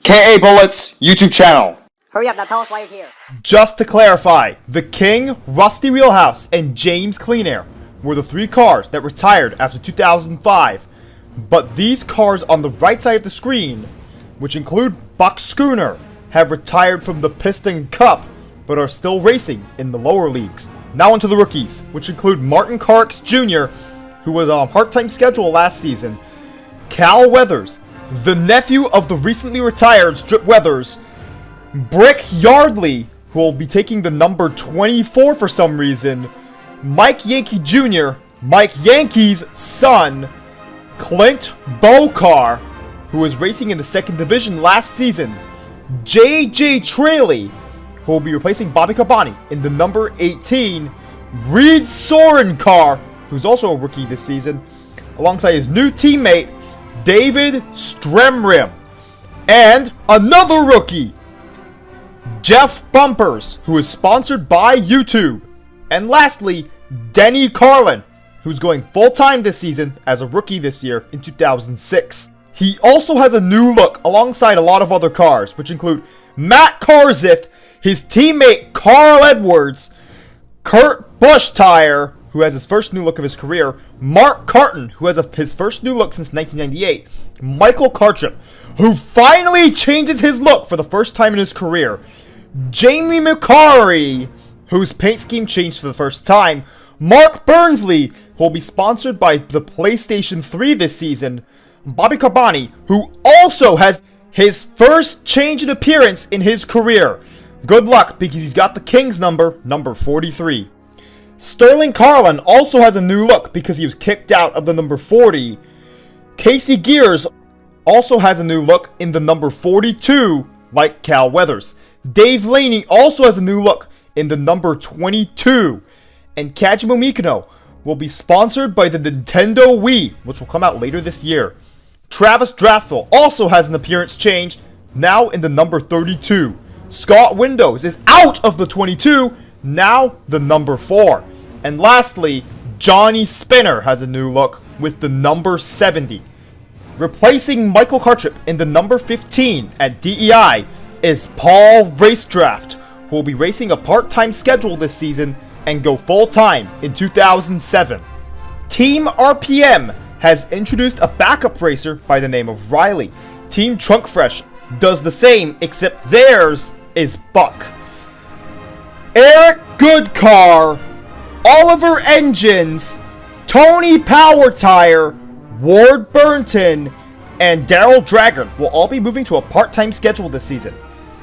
KA Bullets YouTube channel. Hurry up, now tell us why you're here. Just to clarify, the King, Rusty Wheelhouse, and James Clean Air were the three cars that retired after 2005. But these cars on the right side of the screen, which include Buck Schooner, have retired from the Piston Cup, but are still racing in the lower leagues. Now onto the rookies, which include Martin Carx Jr., who was on a part-time schedule last season, Cal Weathers, the nephew of the recently retired Strip Weathers, Brick Yardley, who will be taking the number 24 for some reason, Mike Yankee Jr., Mike Yankee's son, Clint Bokar, who was racing in the second division last season, JJ Traley, who will be replacing Bobby Cabani in the number 18, Reed Soren car, who's also a rookie this season, alongside his new teammate, David Stremrim, and another rookie, Jeff Bumpers, who is sponsored by YouTube. And lastly, Denny Carlin, who's going full-time this season as a rookie this year in 2006. He also has a new look alongside a lot of other cars, which include Matt Karzith, his teammate Carl Edwards, Kurt Buschtire, who has his first new look of his career, Mark Carton, who has his first new look since 1998, Michael Cartrip, who finally changes his look for the first time in his career, Jamie McCarry, whose paint scheme changed for the first time, Mark Burnsley, who will be sponsored by the PlayStation 3 this season, Bobby Cabani, who also has his first change in appearance in his career. Good luck, because he's got the King's number 43. Sterling Carlin also has a new look because he was kicked out of the number 40. Casey Gears also has a new look in the number 42, like Cal Weathers. Dave Laney also has a new look in the number 22. And Kajimo Mikino will be sponsored by the Nintendo Wii, which will come out later this year. Travis Draftville also has an appearance change, now in the number 32. Scott Windows is out of the 22, now the number 4. And lastly, Johnny Spinner has a new look with the number 70. Replacing Michael Cartrip in the number 15 at DEI is Paul Racedraft, who will be racing a part-time schedule this season and go full-time in 2007. Team RPM has introduced a backup racer by the name of Riley. Team Trunkfresh does the same, except theirs is Buck. Eric Goodcar, Oliver Engines, Tony Power Tire, Ward Burnton, and Daryl Dragon will all be moving to a part-time schedule this season,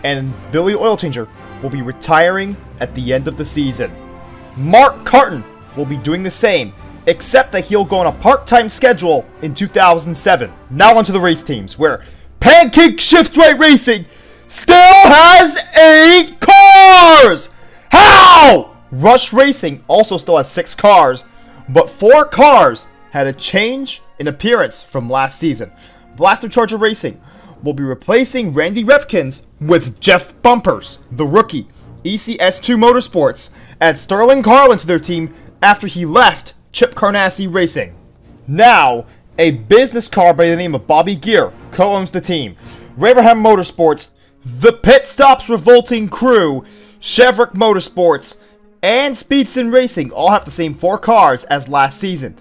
and Billy Oilchanger will be retiring at the end of the season. Mark Carton will be doing the same, except that he'll go on a part-time schedule in 2007. Now onto the race teams, where Pancake Shift Right Racing still has 8 cars! How? Rush Racing also still has 6 cars, but 4 cars had a change in appearance from last season. Blaster Charger Racing will be replacing Randy Refkins with Jeff Bumpers, the rookie. ECS2 Motorsports adds Sterling Carlin to their team after he left Chip Carnassi Racing. Now, a business car by the name of Bobby Gear co-owns the team. Raverham Motorsports, the Pit Stops Revolting Crew, Chevrolet Motorsports, and Speedson Racing all have the same 4 cars as last season.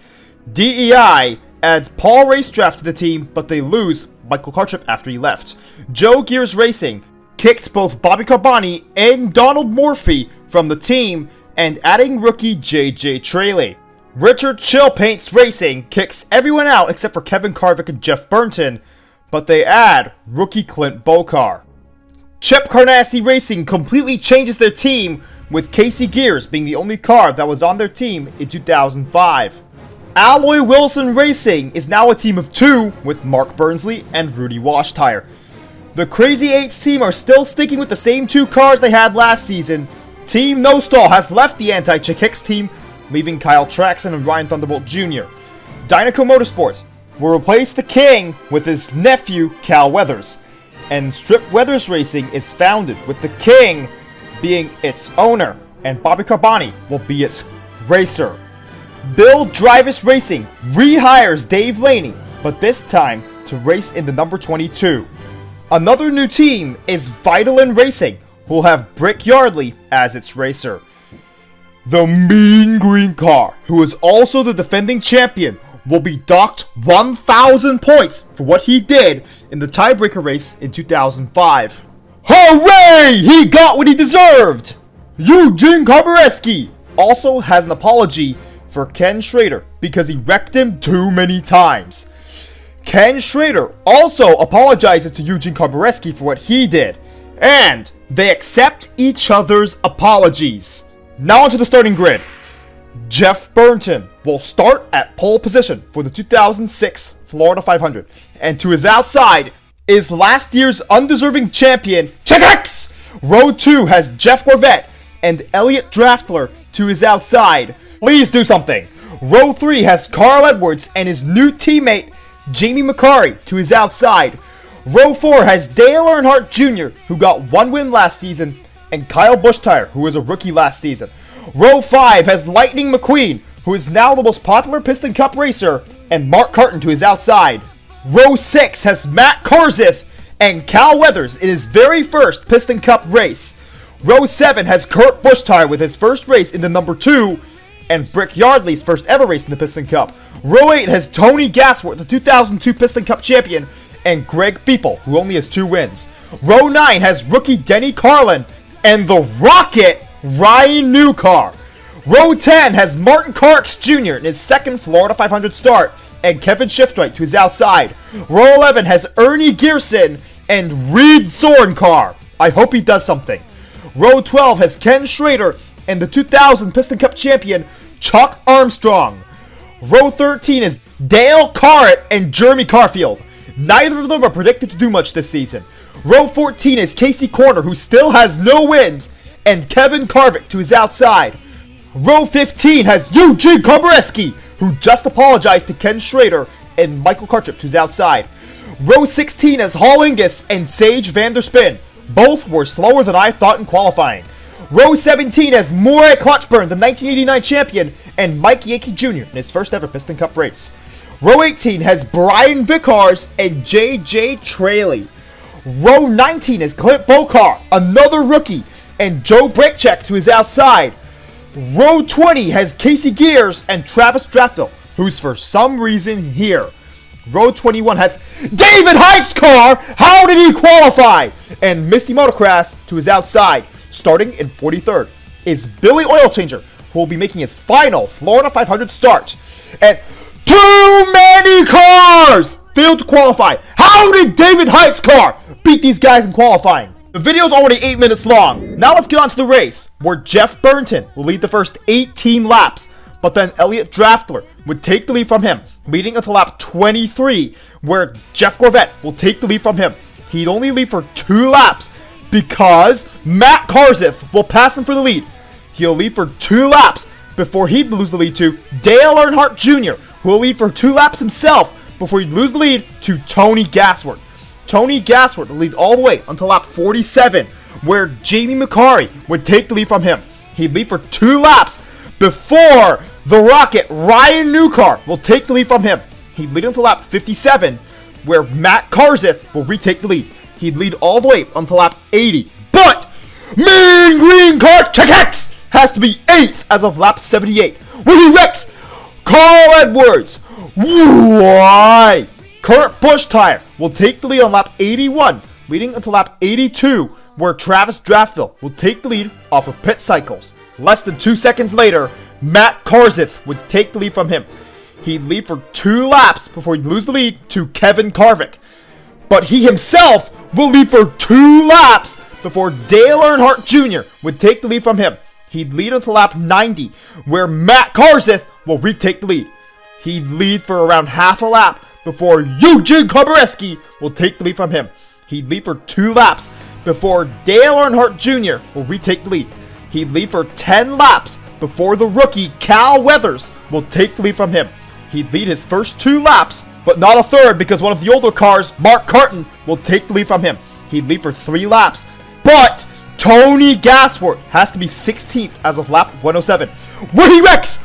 DEI adds Paul Racedraft to the team, but they lose Michael Cartrip after he left. Joe Gears Racing kicked both Bobby Cabani and Donald Morphy from the team, and adding rookie JJ Traley. Richard Chill Paints Racing kicks everyone out except for Kevin Carvick and Jeff Burnton, but they add rookie Clint Bokar. Chip Carnassi Racing completely changes their team, with Casey Gears being the only car that was on their team in 2005. Alloy Wilson Racing is now a team of 2 with Mark Burnsley and Rudy Washtire. The Crazy 8s team are still sticking with the same 2 cars they had last season. Team No Stall has left the Anti-Chick Hicks team, leaving Kyle Traxon and Ryan Thunderbolt Jr. Dynaco Motorsports will replace the King with his nephew Cal Weathers. And Strip Weathers Racing is founded with the King being its owner, and Bobby Cabani will be its racer. Bill Drivus Racing rehires Dave Laney, but this time to race in the number 22. Another new team is Vitalin Racing, who will have Brick Yardley as its racer. The Mean Green car, who is also the defending champion, will be docked 1,000 points for what he did in the tiebreaker race in 2005. Hooray! He got what he deserved! Eugene Karbareski also has an apology for Ken Schrader because he wrecked him too many times. Ken Schrader also apologizes to Eugene Karbareski for what he did, and they accept each other's apologies. Now onto the starting grid. Jeff Burton will start at pole position for the 2006 Florida 500, and to his outside is last year's undeserving champion, Chex! Row 2 has Jeff Gorvette and Elliot Draftler to his outside. Please do something. Row 3 has Carl Edwards and his new teammate, Jamie McCurry, to his outside. Row 4 has Dale Earnhardt Jr., who got one win last season, and Kyle Busch-Tire, who was a rookie last season. Row 5 has Lightning McQueen, who is now the most popular Piston Cup racer, and Mark Carton to his outside. Row 6 has Matt Karzith and Cal Weathers in his very first Piston Cup race. Row 7 has Kurt Busch-Tire with his first race in the number 2, and Brick Yardley's first ever race in the Piston Cup. Row 8 has Tony Gasworth, the 2002 Piston Cup champion, and Greg Beeple, who only has 2 wins. Row 9 has rookie Denny Carlin and the Rocket Ryan Newcar. Row 10 has Martin Carx Jr. in his second Florida 500 start, and Kevin Shiftwright to his outside. Row 11 has Ernie Gearson and Reed Sorencar. I hope he does something. Row 12 has Ken Schrader and the 2000 Piston Cup champion, Chuck Armstrong. Row 13 is Dale Carrett and Jeremy Carfield. Neither of them are predicted to do much this season. Row 14 is Casey Corner, who still has no wins, and Kevin Carvick to his outside. Row 15 has Eugene Karbareski, who just apologized to Ken Schrader, and Michael Kartrip to his outside. Row 16 has Hall Ingus and Sage Vanderspin. Both were slower than I thought in qualifying. Row 17 has Murray Clutchburn, the 1989 champion, and Mike Yankee Jr. in his first ever Piston Cup race. Row 18 has Brian Vickers and JJ Traley. Row 19 is Clint Bokar, another rookie, and Joe Brakecheck to his outside. Row 20 has Casey Gears and Travis Draftville, who's for some reason here. Row 21 has David Hite's car, how did he qualify? And Misty Motocross to his outside. Starting in 43rd is Billy Oilchanger, who will be making his final Florida 500 start. And too many cars failed to qualify. How did David Hite's car beat these guys in qualifying? The video's already 8 minutes long. Now let's get on to the race, where Jeff Burton will lead the first 18 laps, but then Elliot Draftler would take the lead from him, leading until lap 23, where Jeff Gorvette will take the lead from him. He'd only lead for 2 laps, because Matt Karzith will pass him for the lead. He'll lead for 2 laps before he'd lose the lead to Dale Earnhardt Jr., who will lead for 2 laps himself before he'd lose the lead to Tony Gasworth. Tony Gasworth will lead all the way until lap 47, where Jamie McCurry would take the lead from him. He'd lead for 2 laps before the Rocket Ryan Newcar will take the lead from him. He'd lead until lap 57, where Matt Karzith will retake the lead. He'd lead all the way until lap 80. But Mean Green car Chex has to be 8th as of lap 78, where he wrecks Carl Edwards. Why? Kurt Busch-Tire will take the lead on lap 81, leading until lap 82, where Travis Draftville will take the lead off of pit cycles. Less than 2 seconds later, Matt Karzith would take the lead from him. He'd lead for 2 laps before he'd lose the lead to Kevin Carvick. But he himself will lead for 2 laps before Dale Earnhardt Jr. would take the lead from him. He'd lead until lap 90, where Matt Karzith will retake the lead. He'd lead for around half a lap before Eugene Karbareski will take the lead from him. He'd lead for 2 laps before Dale Earnhardt Jr. will retake the lead. He'd lead for 10 laps before the rookie Cal Weathers will take the lead from him. He'd lead his first 2 laps, but not a third because one of the older cars, Mark Carton, will take the lead from him. He'd lead for 3 laps, but Tony Gasworth has to be 16th as of lap 107, where he wrecks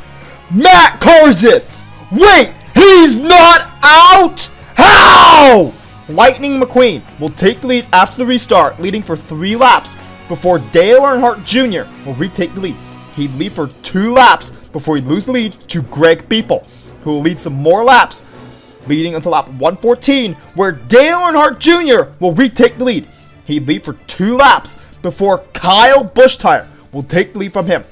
Matt Karzith. Wait, he's not out? How? Lightning McQueen will take the lead after the restart, leading for 3 laps before Dale Earnhardt Jr. will retake the lead. He'd lead for 2 laps before he'd lose the lead to Greg Beeple, who will lead some more laps, leading until lap 114, where Dale Earnhardt Jr. will retake the lead. He'd lead for 2 laps before Kyle Busch will take the lead from him.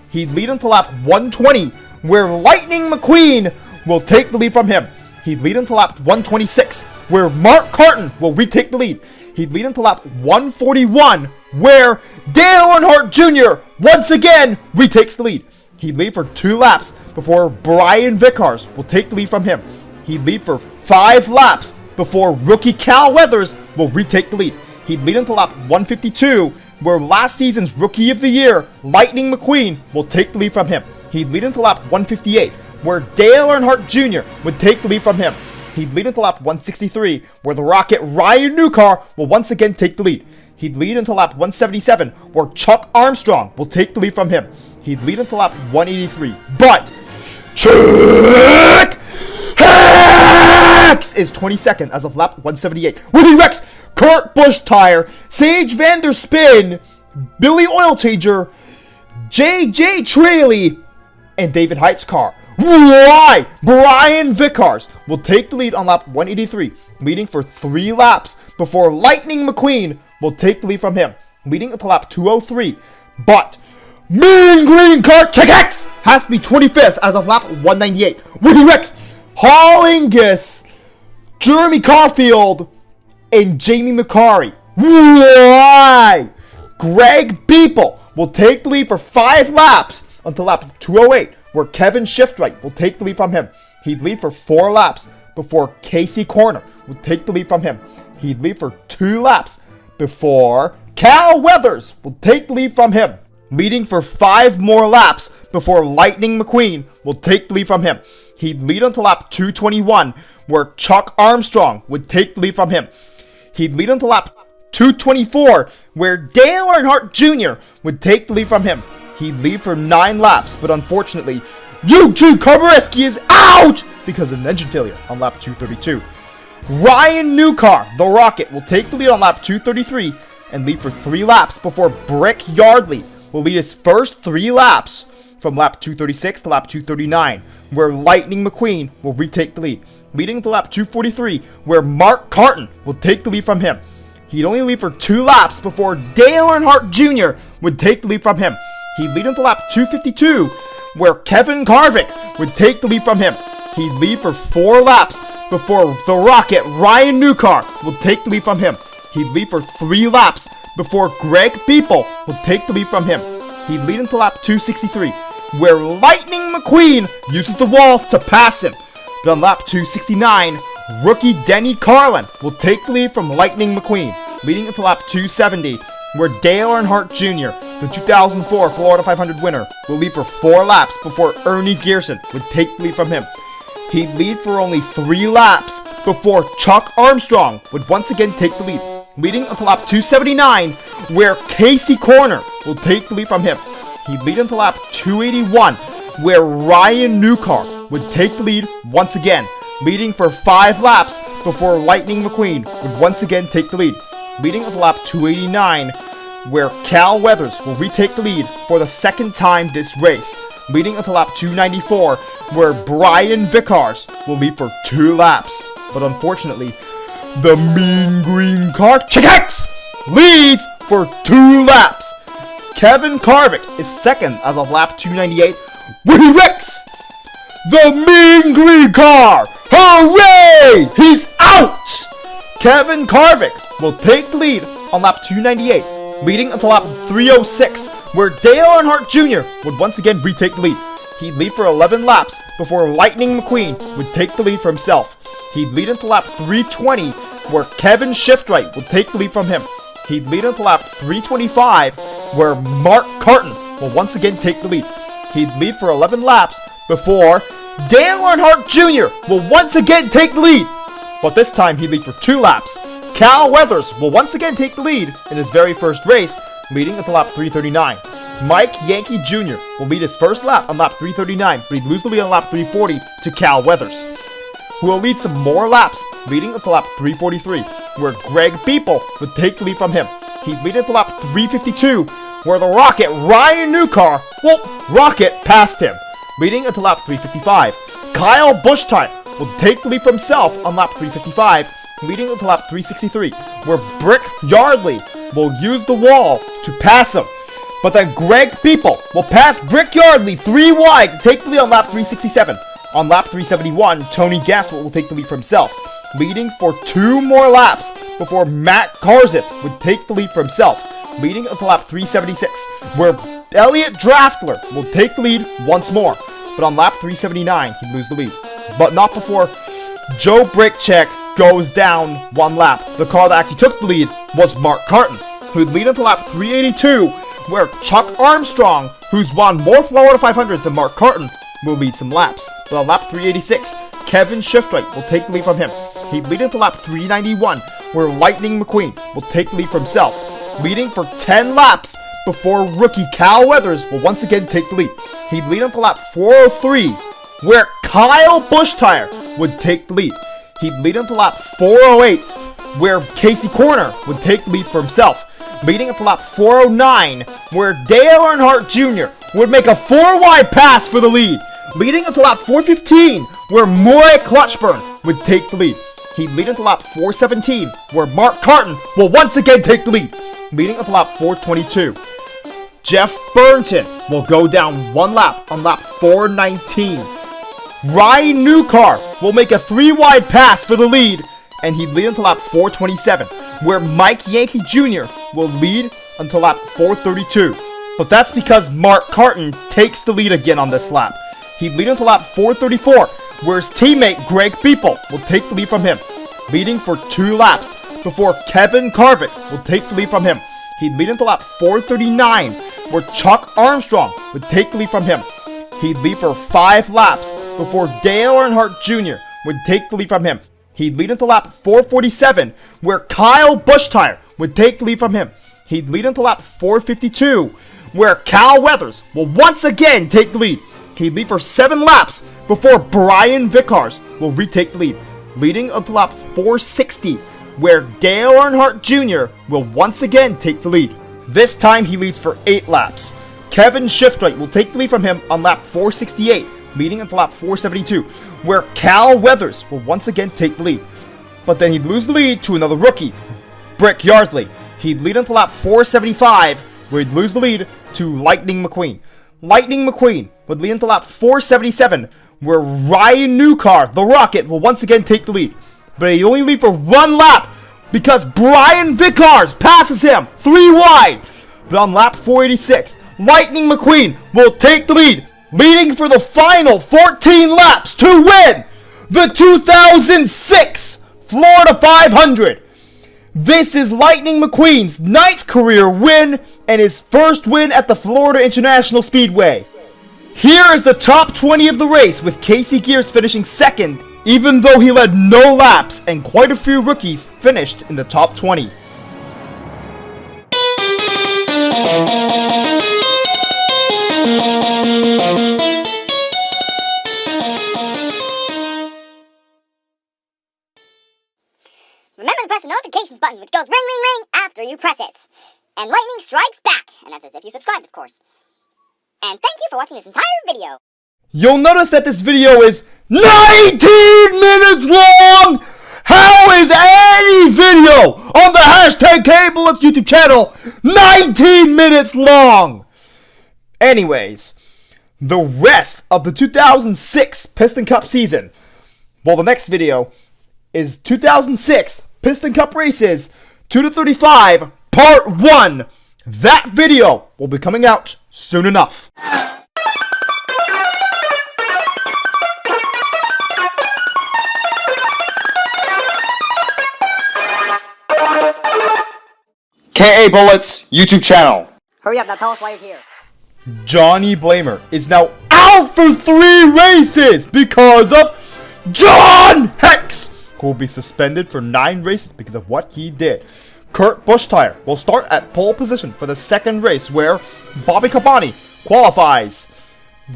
He'd lead until lap 120, where Lightning McQueen will take the lead from him. He'd lead until lap 126, where Mark Carton will retake the lead. He'd lead until lap 141, where Dale Earnhardt Jr. once again retakes the lead. He'd lead for 2 laps before Brian Vickers will take the lead from him. He'd lead for 5 laps before rookie Cal Weathers will retake the lead. He'd lead until lap 152, where last season's Rookie of the Year, Lightning McQueen, will take the lead from him. He'd lead until lap 158, where Dale Earnhardt Jr. would take the lead from him. He'd lead until lap 163, where the Rocket Ryan Newcar will once again take the lead. He'd lead until lap 177, where Chuck Armstrong will take the lead from him. He'd lead until lap 183, but Chuck Rex is 22nd as of lap 178. Woody Rex, Kurt Busch Tire, Sage Vanderspin, Billy Oil Changer, JJ Traley, and David Height's car. Why? Brian Vickers will take the lead on lap 183, leading for 3 laps before Lightning McQueen will take the lead from him, leading until lap 203. But Mean Green Car X has to be 25th as of lap 198. Woody Rex, Hollingus, Jeremy Carfield, and Jamie McCarry. Why? Greg Beeple will take the lead for 5 laps until lap 208, where Kevin Shiftwright will take the lead from him. He'd lead for 4 laps before Casey Corner will take the lead from him. He'd lead for 2 laps before Cal Weathers will take the lead from him, leading for 5 more laps before Lightning McQueen will take the lead from him. He'd lead until lap 221, where Chuck Armstrong would take the lead from him. He'd lead until lap 224, where Dale Earnhardt Jr. would take the lead from him. He'd lead for 9 laps, but unfortunately, Yuji Karbareski is out because of an engine failure on lap 232. Ryan Newcar, the Rocket, will take the lead on lap 233 and lead for 3 laps before Brick Yardley will lead his first 3 laps from lap 236 to lap 239, where Lightning McQueen will retake the lead, leading to lap 243, where Mark Carton will take the lead from him. He'd only lead for 2 laps before Dale Earnhardt Jr. would take the lead from him. He'd lead until lap 252, where Kevin Harvick would take the lead from him. He'd lead for 4 laps before the Rocket Ryan Newcar will take the lead from him. He'd lead for 3 laps before Greg Beeple will take the lead from him. He'd lead until lap 263, where Lightning McQueen uses the wall to pass him. But on lap 269, rookie Denny Carlin will take the lead from Lightning McQueen, leading until lap 270, where Dale Earnhardt Jr., the 2004 Florida 500 winner, will lead for 4 laps before Ernie Gearson would take the lead from him. He'd lead for only 3 laps before Chuck Armstrong would once again take the lead, leading until lap 279, where Casey Corner will take the lead from him. He'd lead until lap 281, where Ryan Newcar would take the lead once again, leading for 5 laps before Lightning McQueen would once again take the lead, leading until lap 289, where Cal Weathers will retake the lead for the 2nd time this race, leading until lap 294, where Brian Vickers will lead for 2 laps. But unfortunately, the Mean Green Car X leads for 2 laps. Kevin Harvick is 2nd as of lap 298. Woody Rex, the Mean Green Car, hooray! He's out! Kevin Harvick will take the lead on lap 298, leading until lap 306, where Dale Earnhardt Jr. would once again retake the lead. He'd lead for 11 laps before Lightning McQueen would take the lead for himself. He'd lead until lap 320, where Kevin Shiftwright will take the lead from him. He'd lead until lap 325, where Mark Carton will once again take the lead. He'd lead for 11 laps before Dale Earnhardt Jr. will once again take the lead. But this time he'd lead for 2 laps. Cal Weathers will once again take the lead in his very first race, leading until lap 339. Mike Yankee Jr. will lead his first lap on lap 339, but he'd lose the lead on lap 340 to Cal Weathers. who will lead some more laps, leading until lap 343, where Greg Beeple would take the lead from him. He'd lead until lap 352, where the Rocket, Ryan Newcar, Rocket passed him, leading until lap 355. Kyle Busch-Tire will take the lead for himself on lap 355, leading until lap 363, where Brick Yardley will use the wall to pass him. But then Greg Beeple will pass Brick Yardley 3 wide to take the lead on lap 367. On lap 371, Tony Gassel will take the lead for himself, leading for 2 more laps before Matt Karzif would take the lead for himself, leading until lap 376, where Elliot Draftler will take the lead once more. But on lap 379, he'd lose the lead. But not before Joe Brickcheck goes down 1 lap. The car that actually took the lead was Mark Carton, who'd lead until lap 382, where Chuck Armstrong, who's won more Florida 500s than Mark Carton, will lead some laps. But on lap 386, Kevin Shiftright will take the lead from him. He'd lead until lap 391, where Lightning McQueen will take the lead for himself, leading for 10 laps before rookie Cal Weathers will once again take the lead. He'd lead until lap 403, where Kyle Busch-Tire would take the lead. He'd lead until lap 408, where Casey Corner would take the lead for himself, leading until lap 409, where Dale Earnhardt Jr. would make a 4-wide pass for the lead, leading until lap 415, where Maury Clutchburn would take the lead. He'd lead until lap 417, where Mark Carton will once again take the lead, leading until lap 422. Jeff Burnton will go down 1 lap on lap 419. Ryan Newcar will make a 3-wide pass for the lead, and he'd lead until lap 427, where Mike Yankee Jr. will lead until lap 432. But that's because Mark Carton takes the lead again on this lap. He'd lead until lap 434, where his teammate Greg Beeple will take the lead from him, leading for 2 laps before Kevin Carvick will take the lead from him. He'd lead until lap 439, where Chuck Armstrong would take the lead from him. He'd lead for 5 laps before Dale Earnhardt Jr. would take the lead from him. He'd lead until lap 447, where Kyle Busch-Tire would take the lead from him. He'd lead until lap 452, where Cal Weathers will once again take the lead. He'd lead for 7 laps before Brian Vickers will retake the lead, leading until lap 460, where Dale Earnhardt Jr. will once again take the lead. This time he leads for 8 laps. Kevin Shiftright will take the lead from him on lap 468, leading until lap 472, where Cal Weathers will once again take the lead. But then he'd lose the lead to another rookie, Brick Yardley. He'd lead until lap 475, where he'd lose the lead to Lightning McQueen. Lightning McQueen would lead until lap 477, where Ryan Newcar, the Rocket, will once again take the lead. But he'd only lead for 1 lap because Brian Vickers passes him 3 wide. But on lap 486, Lightning McQueen will take the lead, leading for the final 14 laps to win the 2006 Florida 500. This is Lightning McQueen's 9th career win and his first win at the Florida International Speedway. Here is the top 20 of the race, with Casey Gears finishing 2nd, even though he led no laps and quite a few rookies finished in the top 20. Remember to press the notifications button, which goes ring, ring, ring after you press it. And lightning strikes back, and that's as if you subscribed, of course. And thank you for watching this entire video. You'll notice that this video is 19 minutes long! How is any video on the hashtag KBullets YouTube channel 19 minutes long? Anyways, the rest of the 2006 Piston Cup season. Well, the next video is 2006 Piston Cup Races 2-35 Part 1. That video will be coming out soon enough. KA Bullets YouTube channel. Hurry up, now tell us why you're here. Johnny Blamer is now out for 3 races because of John Hex, who will be suspended for 9 races because of what he did. Kurt Busch-Tire will start at pole position for the 2nd race, where Bobby Cabani qualifies,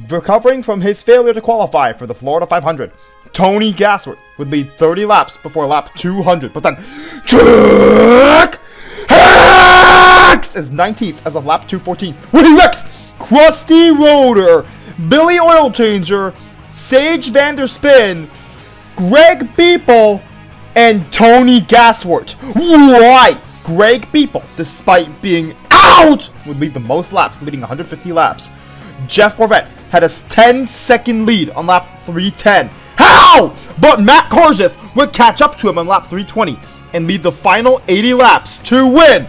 recovering from his failure to qualify for the Florida 500. Tony Gassworth would lead 30 laps before lap 200, but then Chuck Hicks is 19th as of lap 214, where he wrecks Krusty Rotor, Billy Oil Changer, Sage Vanderspin, Greg Beeple, and Tony Gassworth. Why? Greg Beeple, despite being out, would lead the most laps, leading 150 laps. Jeff Corvette had a 10-second lead on lap 310. How? But Matt Karzith would catch up to him on lap 320 and lead the final 80 laps to win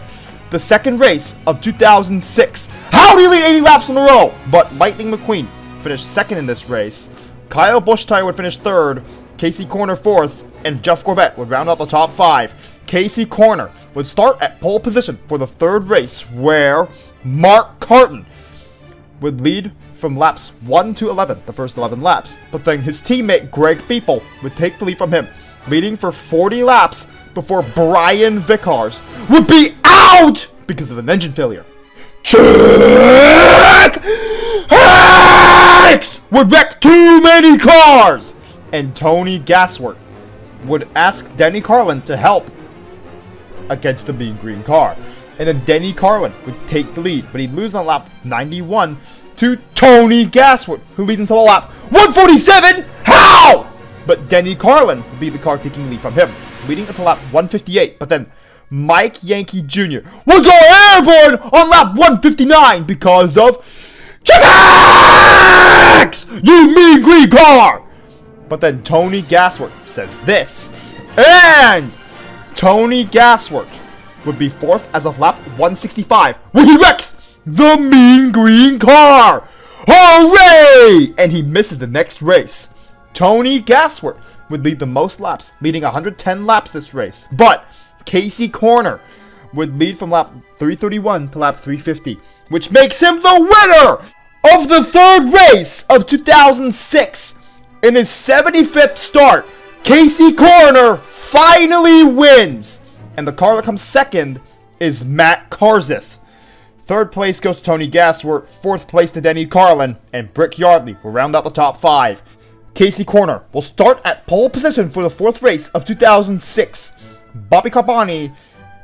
the second race of 2006. How did he lead 80 laps in a row? But Lightning McQueen finished second in this race. Kyle Busch would finish third, Casey Corner fourth, and Jeff Corvette would round out the top five. Casey Corner would start at pole position for the third race, where Mark Carton would lead from laps 1 to 11, the first 11 laps. But then his teammate Greg Beeple would take the lead from him, leading for 40 laps before Brian Vickers would be out because of an engine failure. Chuck Hicks would wreck too many cars, and Tony Gassworth would ask Denny Carlin to help against the mean green car. And then Denny Carlin would take the lead, but he'd lose on lap 91 to Tony Gassworth, who leads until lap 147. How? But Denny Carlin would be the car taking the lead from him, leading until lap 158. But then Mike Yankee Jr. would go airborne on lap 159 because of Chickens! You mean green car! But then Tony Gassworth says this, and Tony Gassworth would be fourth as of lap 165, where he wrecks the mean green car. Hooray! And he misses the next race. Tony Gassworth would lead the most laps, leading 110 laps this race. But Casey Corner would lead from lap 331 to lap 350, which makes him the winner of the third race of 2006. In his 75th start, Casey Corner finally wins. And the car that comes second is Matt Karzith. Third place goes to Tony Gassworth, fourth place to Denny Carlin, and Brick Yardley will round out the top five. Casey Corner will start at pole position for the fourth race of 2006. Bobby Carboni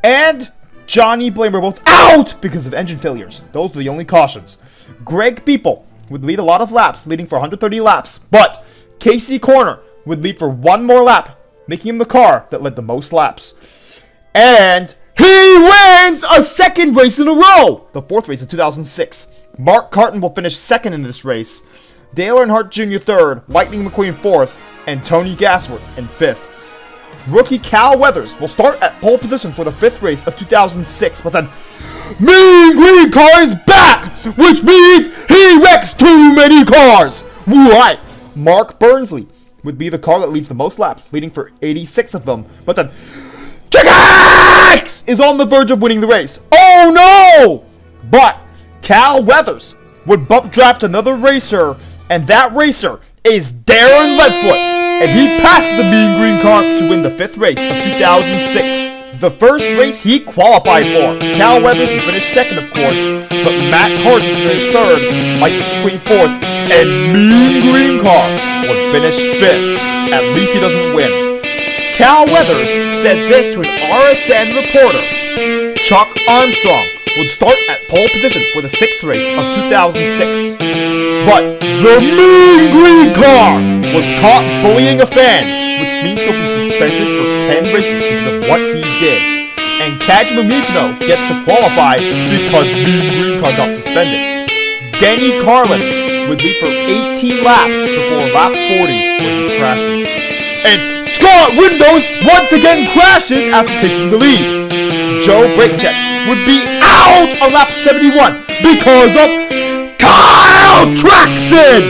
and Johnny Blaine were both out because of engine failures. Those were the only cautions. Greg Beeple would lead a lot of laps, leading for 130 laps, but Casey Corner would lead for one more lap, making him the car that led the most laps. And he wins a second race in a row! The fourth race of 2006. Mark Carton will finish second in this race. Dale Earnhardt Jr. third, Lightning McQueen fourth, and Tony Gassworth in fifth. Rookie Cal Weathers will start at pole position for the fifth race of 2006, but then Mean Green Car is back, which means he wrecks too many cars. Why? Mark Burnsley would be the car that leads the most laps, leading for 86 of them, but then Chickens is on the verge of winning the race. Oh no! But Cal Weathers would bump draft another racer, and that racer is Darren Leadfoot, and he passed the Mean Green Car to win the fifth race of 2006. The first race he qualified for. Cal Weathers would finish second, of course, but Matt Carson would finish third, Mike McQueen fourth, and Mean Green Car would finish fifth. At least he doesn't win. Cal Weathers says this to an RSN reporter. Chuck Armstrong would start at pole position for the sixth race of 2006. But the Mean Green Car was caught bullying a fan, which means he'll be suspended for 10 races because of what he did. And Kajima Mikino gets to qualify because Mean Green Car got suspended. Denny Carlin would lead for 18 laps before lap 40 when he crashes. And Scott Windows once again crashes after taking the lead. Joe Brakecheck would be out on lap 71 because of Kyle Traxon!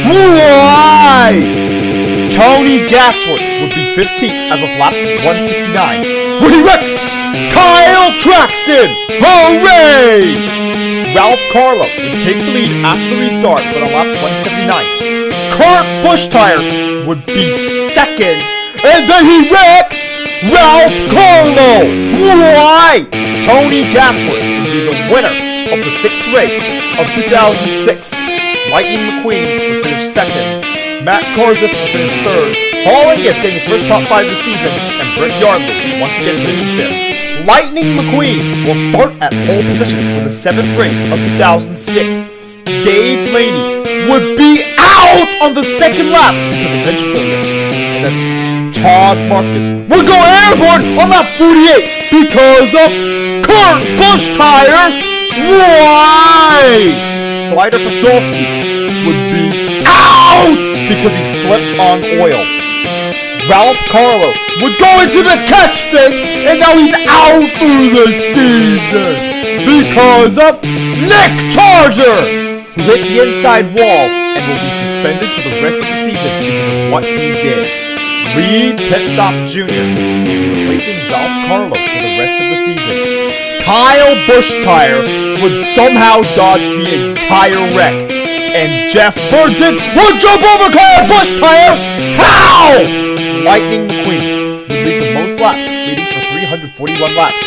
Why? Tony Gassworth would be 15th as of lap 169, where he wrecks Kyle Traxon! Hooray! Ralph Carlo would take the lead after the restart, but on lap 179, Kurt Busch would be second, and then he wrecks Ralph Carlo! Why? Tony Gassworth would be the winner of the sixth race of 2006. Lightning McQueen would finish second. Matt Karzif will finish 3rd. Paul Angus getting his first top 5 of the season, and Britt Yardley once again finishing 5th. Lightning McQueen will start at pole position for the 7th race of 2006. Dave Laney would be out on the 2nd lap because of engine failure. And then Todd Marcus would go airborne on lap 48 because of Kurt Busch tire. Why? Slider Petrolski would be out because he slipped on oil. Ralph Carlo would go into the catch fence, and now he's out for the season because of Nick Charger, who hit the inside wall and will be suspended for the rest of the season because of what he did. Reed Pit Stop Jr. will be replacing Ralph Carlo for the rest of the season. Kyle Busch tire would somehow dodge the entire wreck, and Jeff Burton would jump over Kyle Busch tire. How? Lightning McQueen would lead the most laps, leading for 341 laps.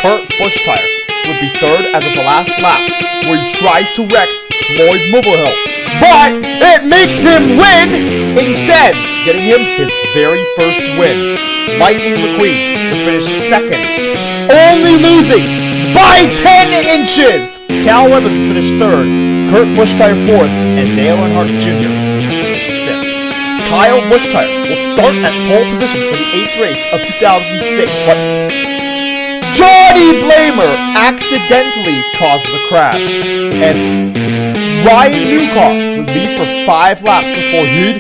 Kurt Busch tire would be 3rd as of the last lap, where he tries to wreck Floyd Mulvihill, but it makes him win instead, getting him his very first win. Lightning McQueen would finish 2nd, only losing by 10 inches. Cal Weathers would finish 3rd, Kurt Busch tire 4th, and Dale Earnhardt Jr. would finish 5th. Kyle Busch tire will start at pole position for the 8th race of 2006, but Johnny Blamer accidentally causes a crash, and Ryan Newcar would lead for 5 laps before he'd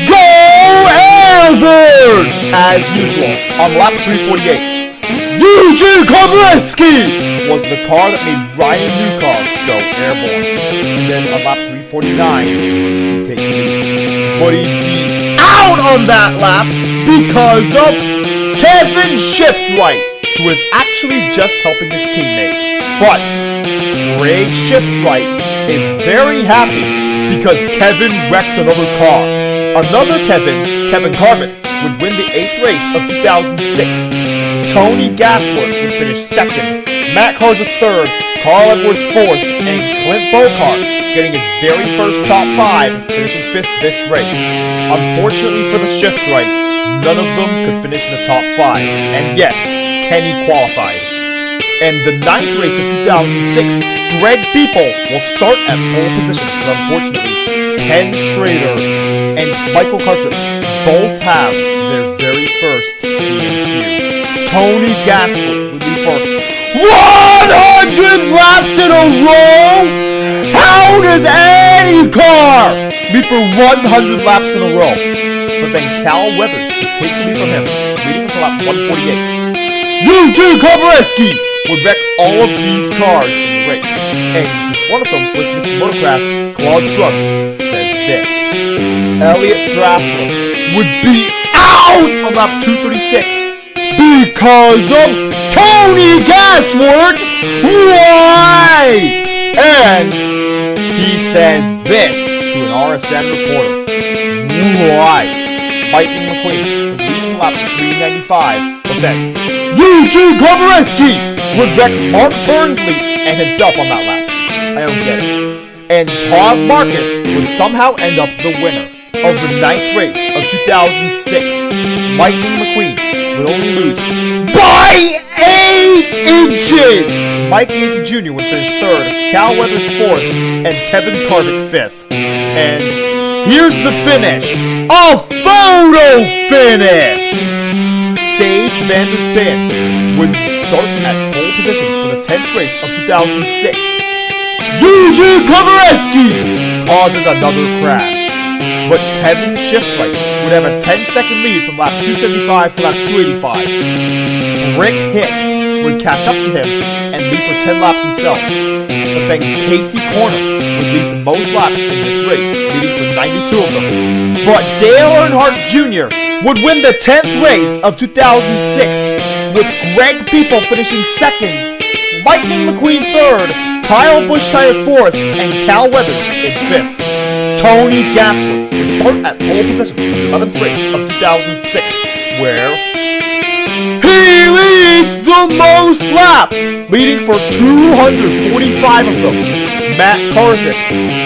go airborne as usual on lap 348. Eugene Kobreski was the car that made Ryan Newcar go airborne, and then on lap 349 he'd take the lead, but he'd be out on that lap because of Kevin Shiftwright, who was actually just helping his teammate. But Craig Shiftwright is very happy because Kevin wrecked another car. Another Kevin Carvick, would win the 8th race of 2006. Tony Gassler would finish 2nd, Matt Garza 3rd, Carl Edwards 4th, and Clint Bocart getting his very first top 5, finishing 5th this race. Unfortunately for the Shiftwrights, none of them could finish in the top 5, and yes, Kenny qualified. And the 9th race of 2006, Greg Beeple will start at pole position, but unfortunately, Ken Schrader and Michael Karcher both have their very first DNQ. Tony Gassler would lead for 100 laps in a row? How does any car lead for 100 laps in a row? But then Cal Weathers would take the lead from him, leading until lap 148. Eugene Kobreski would wreck all of these cars in the race. And since one of them was Mr. Motocross, Claude Scruggs says this: Elliott Draftler would be out on lap 236 because of Tony Gassler. Why? And he says this to an RSN reporter: why? Lightning McQueen would lead lap 395, but then Eugene Kobreski would wreck Mark Burnsley and himself on that lap. I don't get it. And Todd Marcus would somehow end up the winner of the 9th race of 2006. Lightning McQueen would only lose by 8 inches! Mike Yancey Jr. would finish 3rd, Cal Weathers 4th, and Kevin Carvick 5th. And here's the finish. A photo finish! Sage Vanderspin would start at pole position for the 10th race of 2006. Eugene Kobreski causes another crash, but Kevin Shiftwright would have a 10-second lead from lap 275 to lap 285. Rick Hicks would catch up to him and lead for 10 laps himself, but then Casey Corner would lead the most laps in this race, leading for 92 of them. But Dale Earnhardt Jr. would win the 10th race of 2006, with Greg Beeple finishing 2nd, Lightning McQueen 3rd, Kyle Busch tire 4th, and Cal Weathers in 5th. Tony Gassler would start at pole position for the 11th race of 2006, where he leads the most laps, leading for 245 of them. Matt Karzif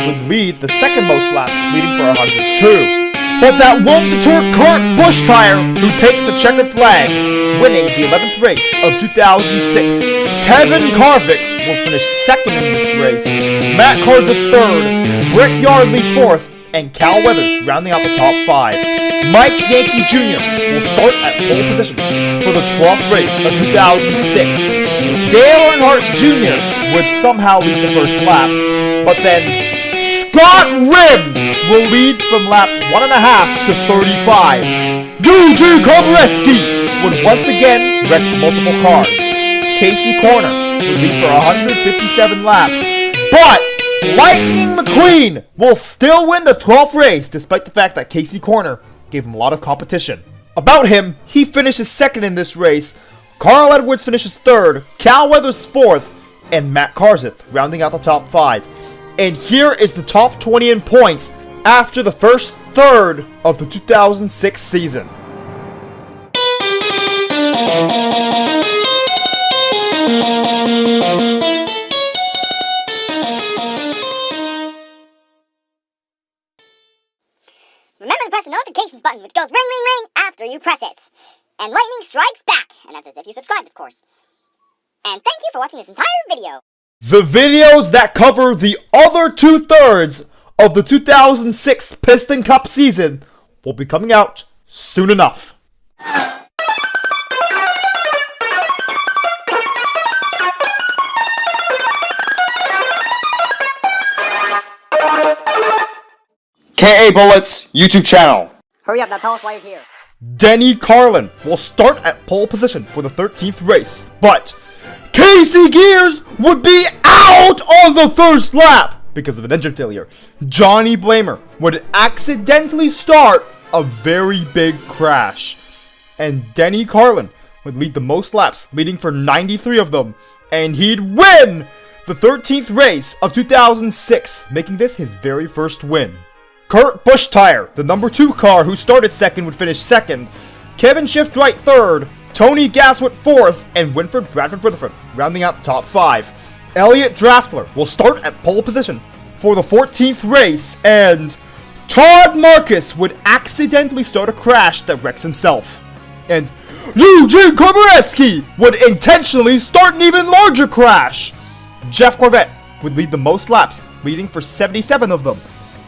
would lead the second most laps, leading for 102. But that won't deter Kurt Busch-Tire, who takes the checkered flag, winning the 11th race of 2006. Kevin Harvick will finish second in this race, Matt Kenseth third, Rick Yardley fourth, and Cal Weathers rounding out the top 5. Mike Yankee Jr. will start at pole position for the 12th race of 2006. Dale Earnhardt Jr. would somehow lead the first lap, but then Scott Rims will lead from lap 1.5 to 35. Eugene Komareski would once again wreck multiple cars. Casey Corner would lead for 157 laps, but Lightning McQueen will still win the 12th race despite the fact that Casey Corner gave him a lot of competition. About him, he finishes second in this race, Carl Edwards finishes third, Cal Weathers fourth, and Matt Kenseth rounding out the top 5. And here is the top 20 in points after the first third of the 2006 season. Remember to press the notifications button, which goes ring, ring, ring after you press it. And Lightning strikes back, and that's as if you subscribed, of course. And thank you for watching this entire video. The videos that cover the other 2/3 of the 2006 Piston Cup season will be coming out soon enough. KA Bullets YouTube channel. Hurry up, now tell us why you're here. Denny Carlin will start at pole position for the 13th race, but Casey Gears would be out on the first lap because of an engine failure. Johnny Blamer would accidentally start a very big crash, and Denny Carlin would lead the most laps, leading for 93 of them, and he'd win the 13th race of 2006, making this his very first win. Kurt Busch-Tire, the number 2 car who started second, would finish second. Kevin Shiftwright third, Tony Gaswood fourth, and Winford Bradford Rutherford rounding out the top 5. Elliott Draftler will start at pole position for the 14th race, and Todd Marcus would accidentally start a crash that wrecks himself. And Eugene Komareski would intentionally start an even larger crash. Jeff Corvette would lead the most laps, leading for 77 of them.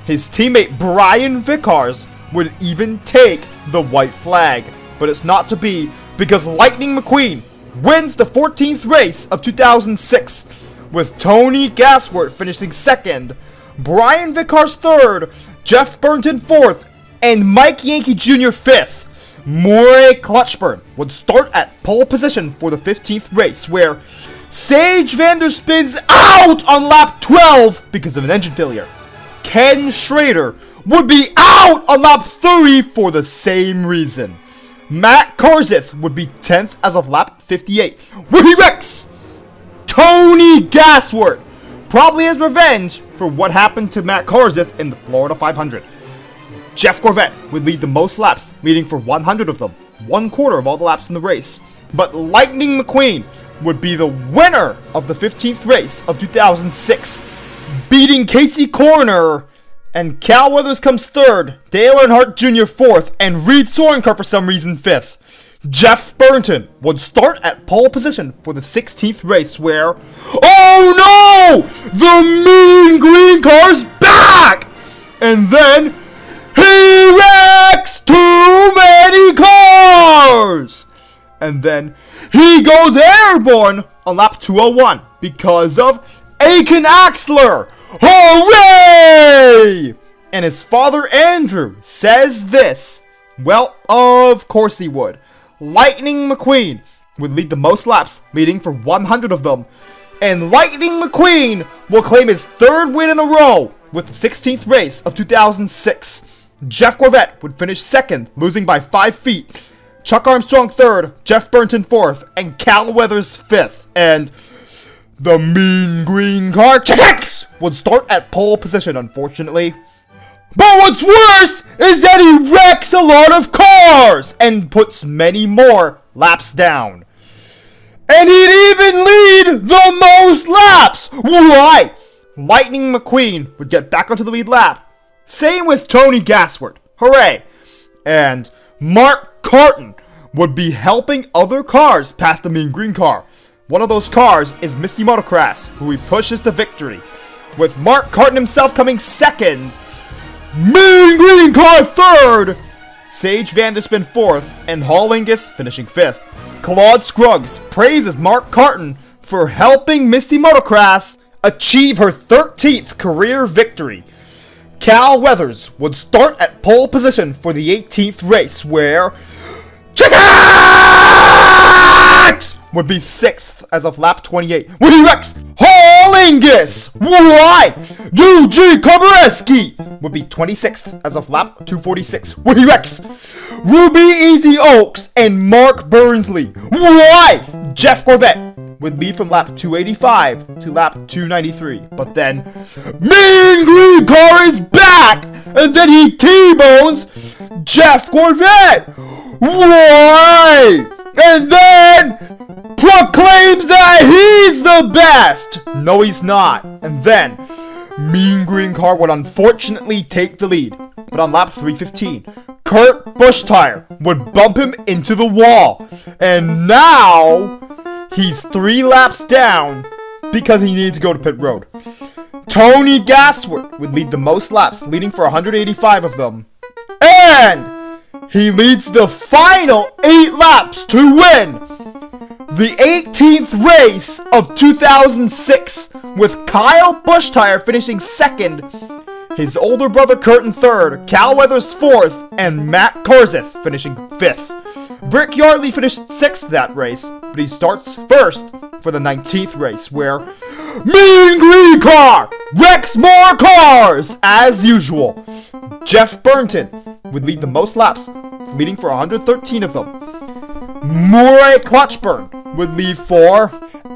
His teammate Brian Vickers would even take the white flag, but it's not to be because Lightning McQueen wins the 14th race of 2006, with Tony Gasworth finishing second, Brian Vickers third, Jeff Burton fourth, and Mike Yankee Jr. fifth. Murray Clutchburn would start at pole position for the 15th race, where Sage Vanderspin's out on lap 12 because of an engine failure. Ken Schrader would be out on lap 30 for the same reason. Matt Kenseth would be 10th as of lap 58, where he wrecks Tony Gasworth, probably as revenge for what happened to Matt Kenseth in the Florida 500. Jeff Corvette would lead the most laps, leading for 100 of them, 1/4 of all the laps in the race. But Lightning McQueen would be the winner of the 15th race of 2006, beating Casey Corner, and Cal Weathers comes third, Dale Earnhardt Jr. fourth, and Reed Sorencar for some reason fifth. Jeff Burton would start at pole position for the 16th race, where, oh no! The mean green car's back! And then he wrecks too many cars! And then he goes airborne on lap 201 because of Aiken Axler! Hooray! And his father Andrew says this. Well, of course he would. Lightning McQueen would lead the most laps, leading for 100 of them. And Lightning McQueen will claim his 3rd win in a row with the 16th race of 2006. Jeff Corvette would finish second, losing by 5 feet. Chuck Armstrong third, Jeff Burton fourth, and Cal Weathers fifth. And the mean green car X would start at pole position, unfortunately. But what's worse is that he wrecks a lot of cars and puts many more laps down. And he'd even lead the most laps! Why? Lightning McQueen would get back onto the lead lap. Same with Tony Gasworth. Hooray! And Mark Carton would be helping other cars past the Mean Green car. One of those cars is Misty Motocross, who he pushes to victory, with Mark Carton himself coming second, Mean Green car third, Sage Vanderspin fourth, and Hall Ingus finishing fifth. Claude Scruggs praises Mark Carton for helping Misty Motocross achieve her 13th career victory. Cal Weathers would start at pole position for the 18th race, where Chicax would be 6th as of lap 28. When he wrecks, Hall Ingus, why? UG Kobareski would be 26th as of lap 246. When he wrecks, Ruby Easy Oaks and Mark Burnsley, why? Jeff Corvette would lead from lap 285 to lap 293. But then, Mean Green car is back! And then he T-bones Jeff Corvette! Why? And then proclaims that he's the best! No, he's not. And then, Mean Green car would unfortunately take the lead. But on lap 315, Kurt Buschtire would bump him into the wall. And now he's 3 laps down because he needed to go to pit road. Tony Gasworth would lead the most laps, leading for 185 of them. And he leads the final 8 laps to win the 18th race of 2006, with Kyle Buschtire finishing second, his older brother Curtin third, Cal Weathers fourth, and Matt Karzith finishing fifth. Brick Yardley finished 6th that race, but he starts first for the 19th race, where Mean Green car wrecks more cars as usual. Jeff Burnton would lead the most laps, leading for 113 of them. Murray Clutchburn would lead for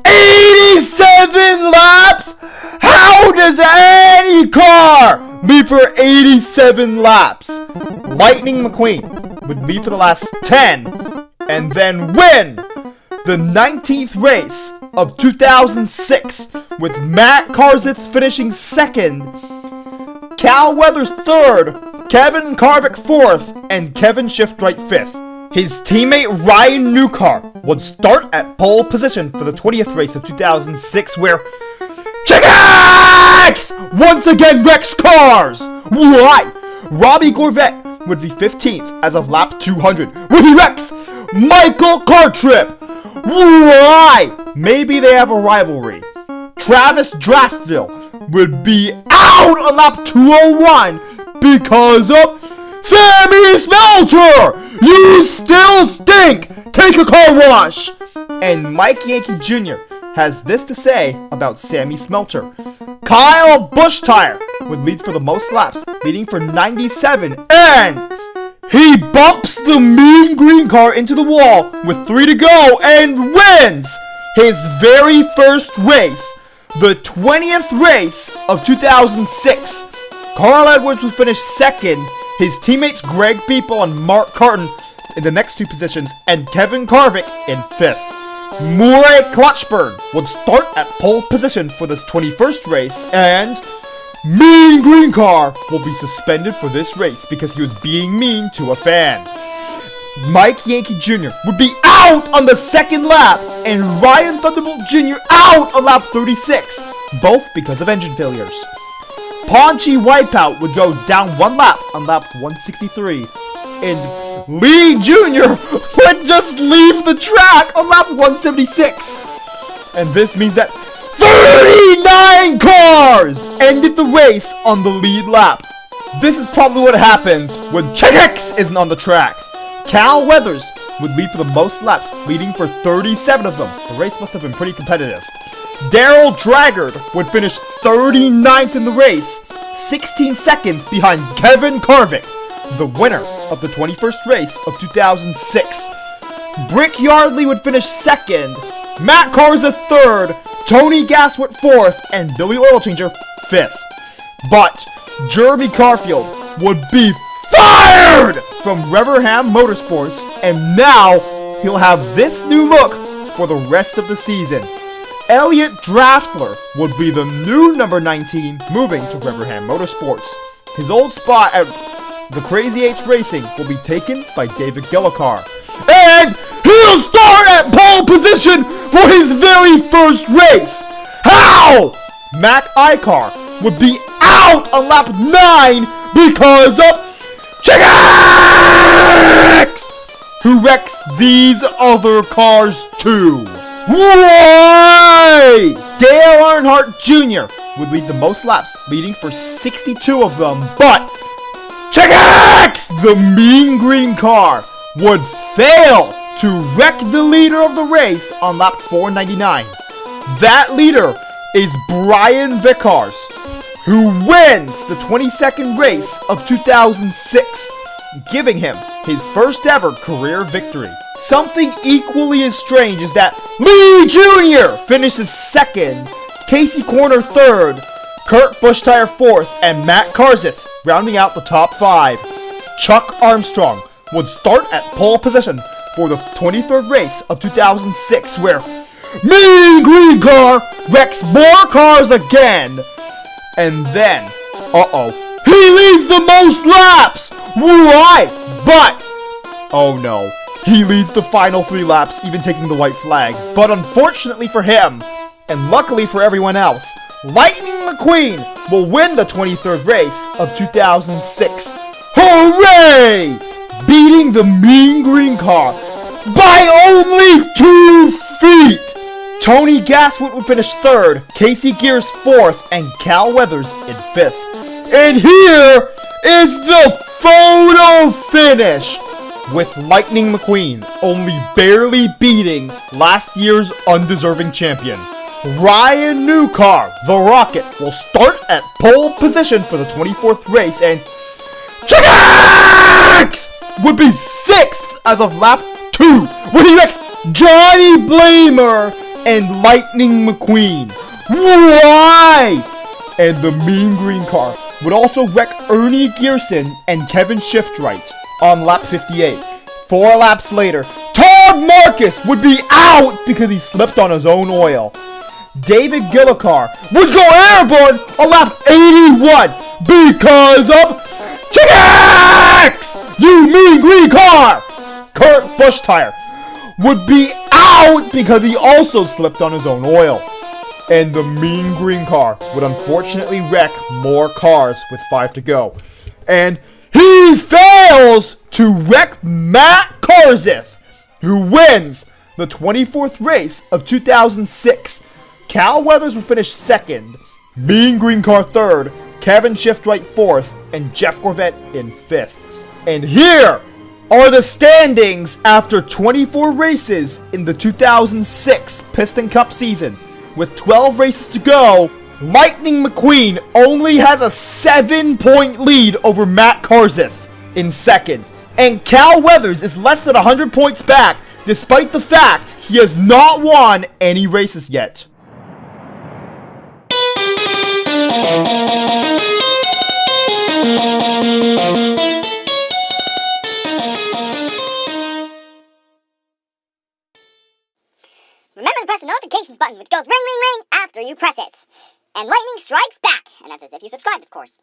87 laps. How does any car lead for 87 laps? Lightning McQueen would lead for the last 10 and then win the 19th race of 2006, with Matt Karzith finishing second, Cal Weathers third, Kevin Carvick fourth, and Kevin Shiftwright fifth. His teammate Ryan Newcar would start at pole position for the 20th race of 2006, where Chicax once again wrecks cars. Why? Robbie Corvette would be 15th as of lap 200, when he wrecks Michael Cartrip. Why? Maybe they have a rivalry. Travis Draftville would be out on lap 201 because of Sammy Smelter! You still stink! Take a car wash! And Mike Yankee Jr. has this to say about Sammy Smelter. Kyle Buschtire would lead for the most laps, leading for 97, and he bumps the Mean Green car into the wall with 3 to go and wins his very first race, the 20th race of 2006. Carl Edwards would finish second, his teammates Greg People and Mark Carton in the next 2 positions, and Kevin Carvick in 5th. Murray Clutchburn would start at pole position for this 21st race, and Mean Green car will be suspended for this race because he was being mean to a fan. Mike Yankee Jr. would be out on the 2nd lap, and Ryan Thunderbolt Jr. out on lap 36, both because of engine failures. Paunchy Wipeout would go down 1 lap on lap 163, and Lee Jr. would just leave the track on lap 176. And this means that 39 cars ended the race on the lead lap. This is probably what happens when Chickx isn't on the track. Cal Weathers would lead for the most laps, leading for 37 of them. The race must have been pretty competitive. Daryl Draggard would finish 39th in the race, 16 seconds behind Kevin Carvick, the winner of the 21st race of 2006. Brick Yardley would finish second, Matt Garza third, Tony Gasworth fourth, and Billy Oilchanger fifth. But Jeremy Carfield would be fired from Reverham Motorsports, and now he'll have this new look for the rest of the season. Elliot Draftler would be the new number 19, moving to Reverham Motorsports. His old spot at the Crazy Eights Racing will be taken by David Gillicar. And he'll start at pole position for his very first race. How? Mac Icar would be out on lap 9 because of Chickx, who wrecks these other cars too. Why? Dale Earnhardt Jr. would lead the most laps, leading for 62 of them, but Chickx, the mean green car, would fail to wreck the leader of the race on lap 499. That leader is Brian Vickers, who wins the 22nd race of 2006, giving him his first ever career victory. Something equally as strange is that Lee Jr. finishes second, Casey Corner third, Kurt Buschtire fourth, and Matt Karzith rounding out the top 5. Chuck Armstrong would start at pole position for the 23rd race of 2006, where Mean Green Car wrecks more cars again. And then, he leads the most laps! Why? But, oh no, he leads the final 3 laps, even taking the white flag. But unfortunately for him, and luckily for everyone else, Lightning McQueen will win the 23rd race of 2006. Hooray! Beating the Mean Green Car by only 2 feet! Tony Gaswood would finish 3rd, Casey Gears 4th, and Cal Weathers in 5th. And here is the photo finish, with Lightning McQueen only barely beating last year's undeserving champion. Ryan Newcar, the Rocket, will start at pole position for the 24th race, and Chickx would be 6th as of lap 2, when he wrecks Johnny Blamer and Lightning McQueen. Why? And the Mean Green Car would also wreck Ernie Gearson and Kevin Shiftwright on lap 58. 4 laps later, Todd Marcus would be out because he slipped on his own oil. David Gillicar would go airborne on lap 81 because of Chickx, you Mean Green Car. Kurt Buschtire would be out because he also slipped on his own oil. And the Mean Green Car would unfortunately wreck more cars with 5 to go. And he fails to wreck Matt Karzith, who wins the 24th race of 2006. Cal Weathers would finish 2nd, Mean Green Car 3rd, Kevin Shiftwright 4th, and Jeff Gorvette in 5th. And here are the standings after 24 races in the 2006 Piston Cup season. With 12 races to go, Lightning McQueen only has a 7-point lead over Matt Karzith in 2nd. And Cal Weathers is less than 100 points back, despite the fact he has not won any races yet. Remember to press the notifications button, which goes ring, ring, ring after you press it. And Lightning strikes back, and that's as if you subscribed, of course.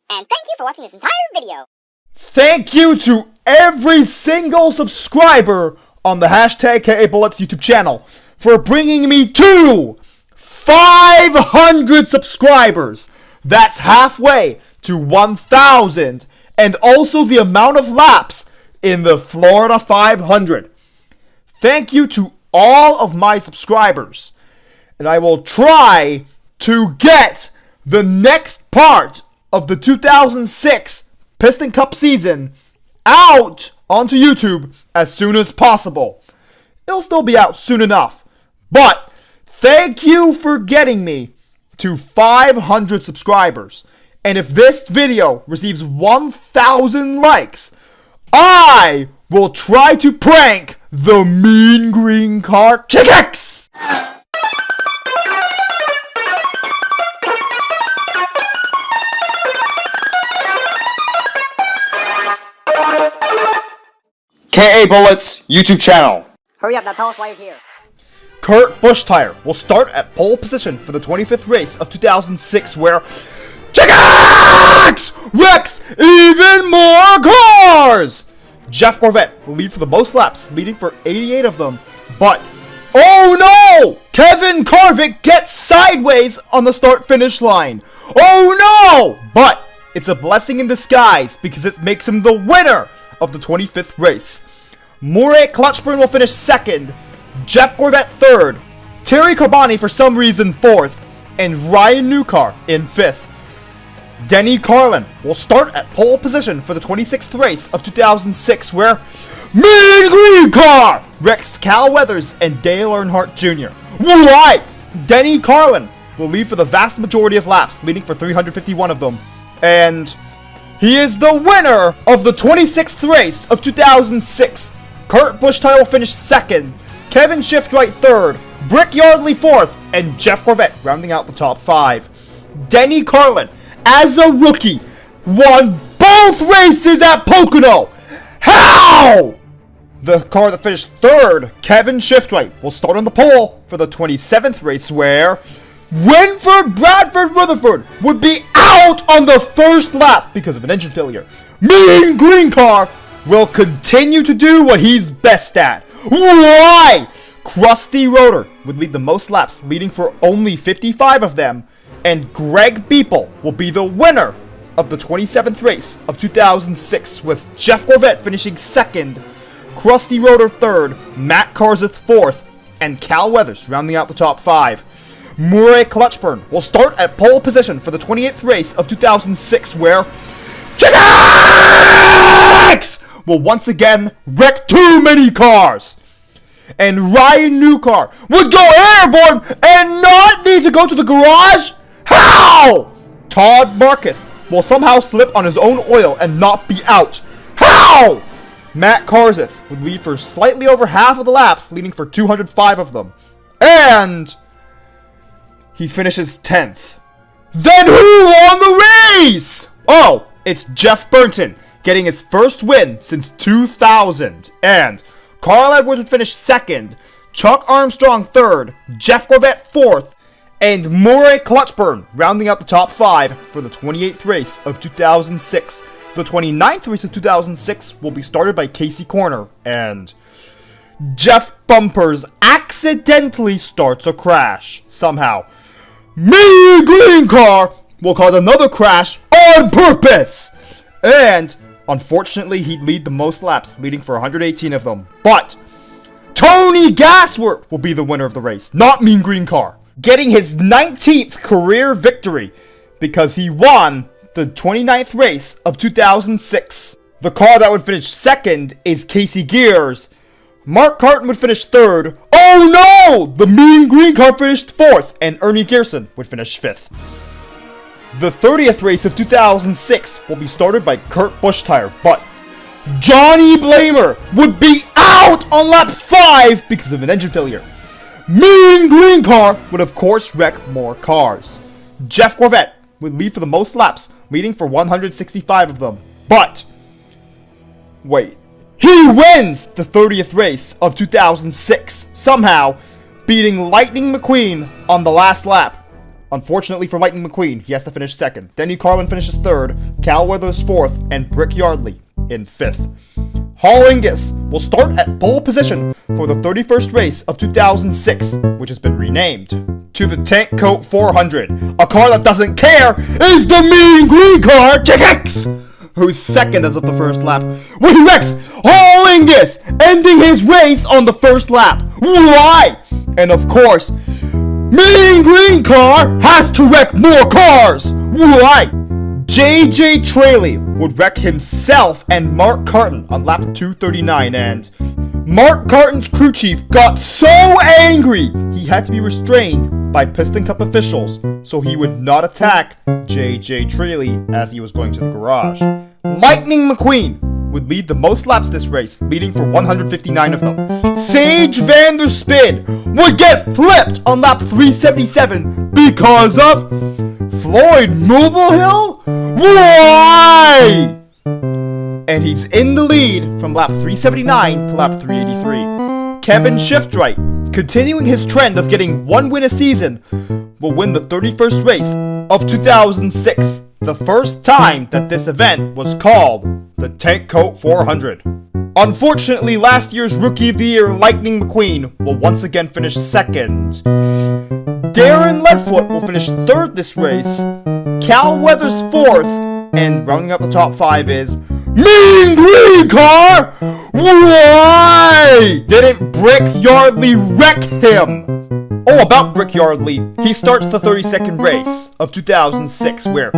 And thank you for watching this entire video. Thank you to every single subscriber on the hashtag KABullets YouTube channel for bringing me to 500 subscribers. That's halfway to 1,000, and also the amount of laps in the Florida 500. Thank you to all of my subscribers, and I will try to get the next part of the 2006 Piston Cup season out onto YouTube as soon as possible. It'll still be out soon enough, but thank you for getting me to 500 subscribers. And if this video receives 1,000 likes, I will try to prank the Mean Green Car Chickx! KABullets YouTube channel. Hurry up, now tell us why you're here. Kurt Buschtire will start at pole position for the 25th race of 2006, where Chickx wrecks even Jeff Gorvette will lead for the most laps, leading for 88 of them. But, oh no! Kevin Harvick gets sideways on the start-finish line. Oh no! But it's a blessing in disguise because it makes him the winner of the 25th race. Murray Clutchburn will finish second, Jeff Gorvette third, Terry Carboni for some reason fourth, and Ryan Newcar in fifth. Denny Carlin will start at pole position for the 26th race of 2006, where Mean Green Car wrecks Cal Weathers and Dale Earnhardt Jr. Why? Denny Carlin will lead for the vast majority of laps, leading for 351 of them. And he is the winner of the 26th race of 2006. Kurt Busch-Tire will finish second, Kevin Shiftwright third, Brick Yardley fourth, and Jeff Gorvette rounding out the top five. Denny Carlin, as a rookie, won both races at Pocono. How? The car that finished third, Kevin Shiftwright, will start on the pole for the 27th race, where Winford Bradford Rutherford would be out on the first lap because of an engine failure. Mean Green Car will continue to do what he's best at. Why? Krusty Rotor would lead the most laps, leading for only 55 of them, and Greg Beeple will be the winner of the 27th race of 2006, with Jeff Gorvette finishing second, Krusty Rotor third, Matt Karseth fourth, and Cal Weathers rounding out the top five. Murray Clutchburn will start at pole position for the 28th race of 2006, where Chicks will once again wreck too many cars. And Ryan Newcar would go airborne and not need to go to the garage? How? Todd Marcus will somehow slip on his own oil and not be out. How? Matt Karseth would lead for slightly over half of the laps, leading for 205 of them. And he finishes 10th. Then who won the race? Oh, it's Jeff Burton, getting his first win since 2000. And Carl Edwards would finish second, Chuck Armstrong third, Jeff Gorvette fourth, and Murray Clutchburn rounding out the top five for the 28th race of 2006. The 29th race of 2006 will be started by Casey Corner, and Jeff Bumpers accidentally starts a crash somehow. Mean Green Car will cause another crash on purpose, and unfortunately he'd lead the most laps, leading for 118 of them. But Tony Gasworth will be the winner of the race, not Mean Green Car, getting his 19th career victory because he won the 29th race of 2006. The car that would finish second is Casey Gears. Mark Carton would finish third. Oh no! The Mean Green Car finished fourth, and Ernie Gearson would finish fifth. The 30th race of 2006 will be started by Kurt Busch-Tire, but Johnny Blamer would be out on lap 5 because of an engine failure. Mean Green Car would of course wreck more cars. Jeff Gorvette would lead for the most laps, leading for 165 of them. But wait, he wins the 30th race of 2006, somehow beating Lightning McQueen on the last lap. Unfortunately for Lightning McQueen, he has to finish second. Denny Carlin finishes third, Cal Weathers fourth, and Brick Yardley in fifth. Hall Ingus will start at pole position for the 31st race of 2006, which has been renamed to the Tank Coat 400. A car that doesn't care is the Mean Green Car, TX, who's second as of the first lap, when he wrecks Hall Ingus, ending his race on the first lap. Why? And of course, Mean Green Car has to wreck more cars. Why? JJ Traley would wreck himself and Mark Carton on lap 239, and Mark Carton's crew chief got so angry he had to be restrained by Piston Cup officials so he would not attack JJ Traley as he was going to the garage. Lightning McQueen would lead the most laps this race, leading for 159 of them. Sage Vanderspin would get flipped on lap 377 because of Floyd Mulvihill? Why? And he's in the lead from lap 379 to lap 383. Kevin Shiftwright, continuing his trend of getting one win a season, will win the 31st race of 2006, the first time that this event was called the Tank Coat 400. Unfortunately, last year's Rookie of the Year, Lightning McQueen, will once again finish second. Darren Leadfoot will finish third this race. Cal Weathers fourth, and rounding out the top 5 is Mean Green Car! Why didn't Brick Yardley wreck him? Oh, about Brick Yardley, he starts the 32nd race of 2006 where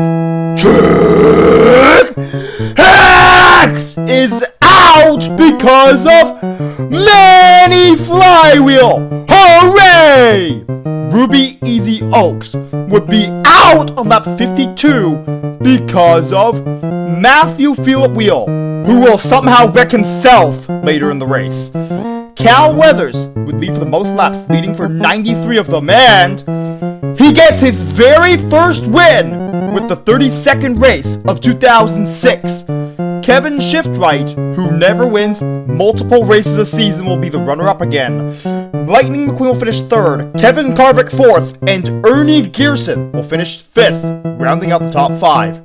Trick X is out because of Manny Flywheel! Hooray! Ruby Easy Oaks would be out on lap 52 because of Matthew Phillip Wheel, who will somehow wreck himself later in the race. Cal Weathers would lead for the most laps, leading for 93 of them, and he gets his very first win with the 32nd race of 2006. Kevin Shiftwright, who never wins multiple races a season, will be the runner-up again. Lightning McQueen will finish third, Kevin Carvick fourth, and Ernie Gearson will finish fifth, rounding out the top 5.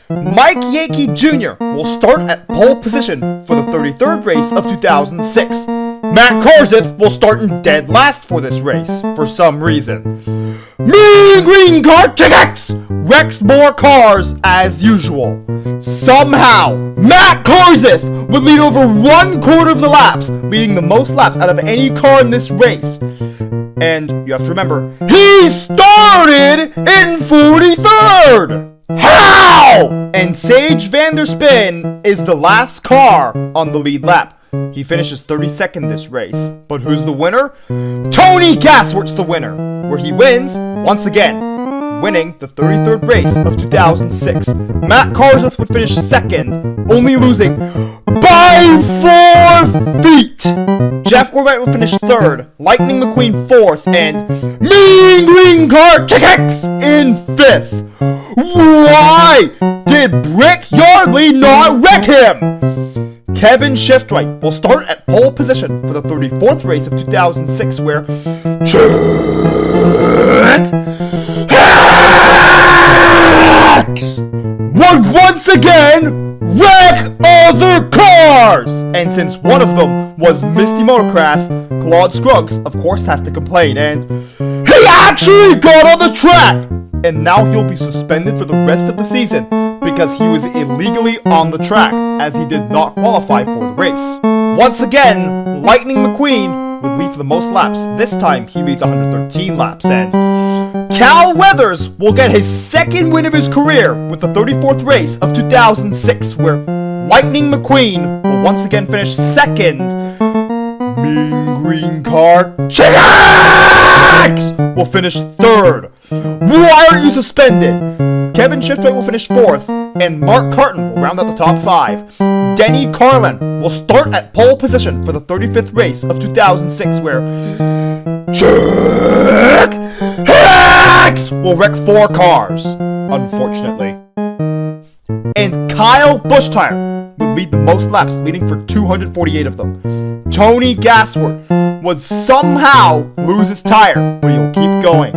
Mike Yankee Jr. will start at pole position for the 33rd race of 2006. Matt Karseth will start in dead last for this race, for some reason. Mean Green Car Tickets wrecks more cars as usual. Somehow, Matt Karseth would lead over 1/4 of the laps, leading the most laps out of any car in this race. And you have to remember, he started in 43rd! How? And Sage Vanderspin is the last car on the lead lap. He finishes 32nd this race. But who's the winner? Tony Gasworth's the winner, where he wins, once again, winning the 33rd race of 2006. Matt Karseth would finish second, only losing by 4 feet. Jeff Gorvette would finish third, Lightning McQueen fourth, and Mean Green Car Tickets in fifth. Why did Brick Yardley not wreck him? Kevin Shiftwright will start at pole position for the 34th race of 2006 where Trick X would once again wreck other cars! And since one of them was Misty Motocross, Claude Scruggs of course has to complain, and he actually got on the track! And now he'll be suspended for the rest of the season because he was illegally on the track as he did not qualify for the race. Once again, Lightning McQueen would lead for the most laps. This time he leads 113 laps, and Cal Weathers will get his second win of his career with the 34th race of 2006 where Lightning McQueen will once again finish second. Mean Green Car Chicks will finish third. Why aren't you suspended? Kevin Shiftwright will finish fourth, and Mark Carton will round out the top 5. Denny Carlin will start at pole position for the 35th race of 2006 where Chick Hicks will wreck 4 cars, unfortunately. And Kyle Bushtire would lead the most laps, leading for 248 of them. Tony Gasworth would somehow lose his tire, but he'll keep going.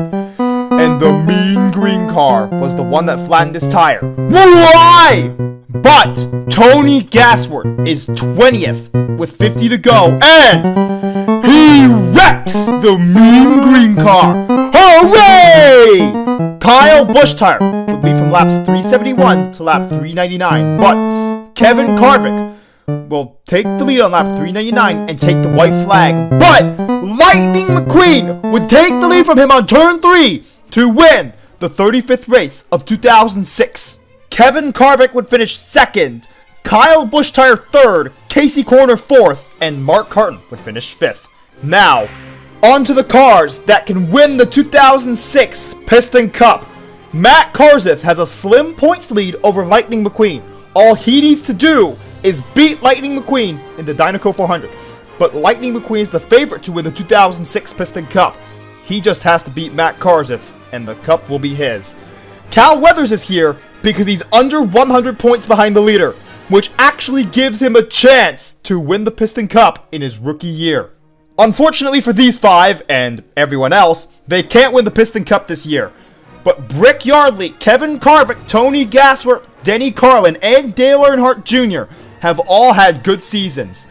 And the Mean Green Car was the one that flattened his tire. Why? But Tony Gasworth is 20th with 50 to go, and he wrecks the Mean Green Car. Hooray! Kyle Bushtire would lead from laps 371 to lap 399, but Kevin Carvick will take the lead on lap 399 and take the white flag, but Lightning McQueen would take the lead from him on turn 3 to win the 35th race of 2006. Kevin Carvick would finish second, Kyle Bushtire third, Casey Corner fourth, and Mark Carton would finish fifth. Now, on to the cars that can win the 2006 Piston Cup. Matt Karseth has a slim points lead over Lightning McQueen. All he needs to do is beat Lightning McQueen in the Dynaco 400. But Lightning McQueen is the favorite to win the 2006 Piston Cup. He just has to beat Matt Karseth, and the cup will be his. Cal Weathers is here because he's under 100 points behind the leader, which actually gives him a chance to win the Piston Cup in his rookie year. Unfortunately for these 5, and everyone else, they can't win the Piston Cup this year. But Brick Yardley, Kevin Carvick, Tony Gasworth, Denny Carlin, and Dale Earnhardt Jr. have all had good seasons.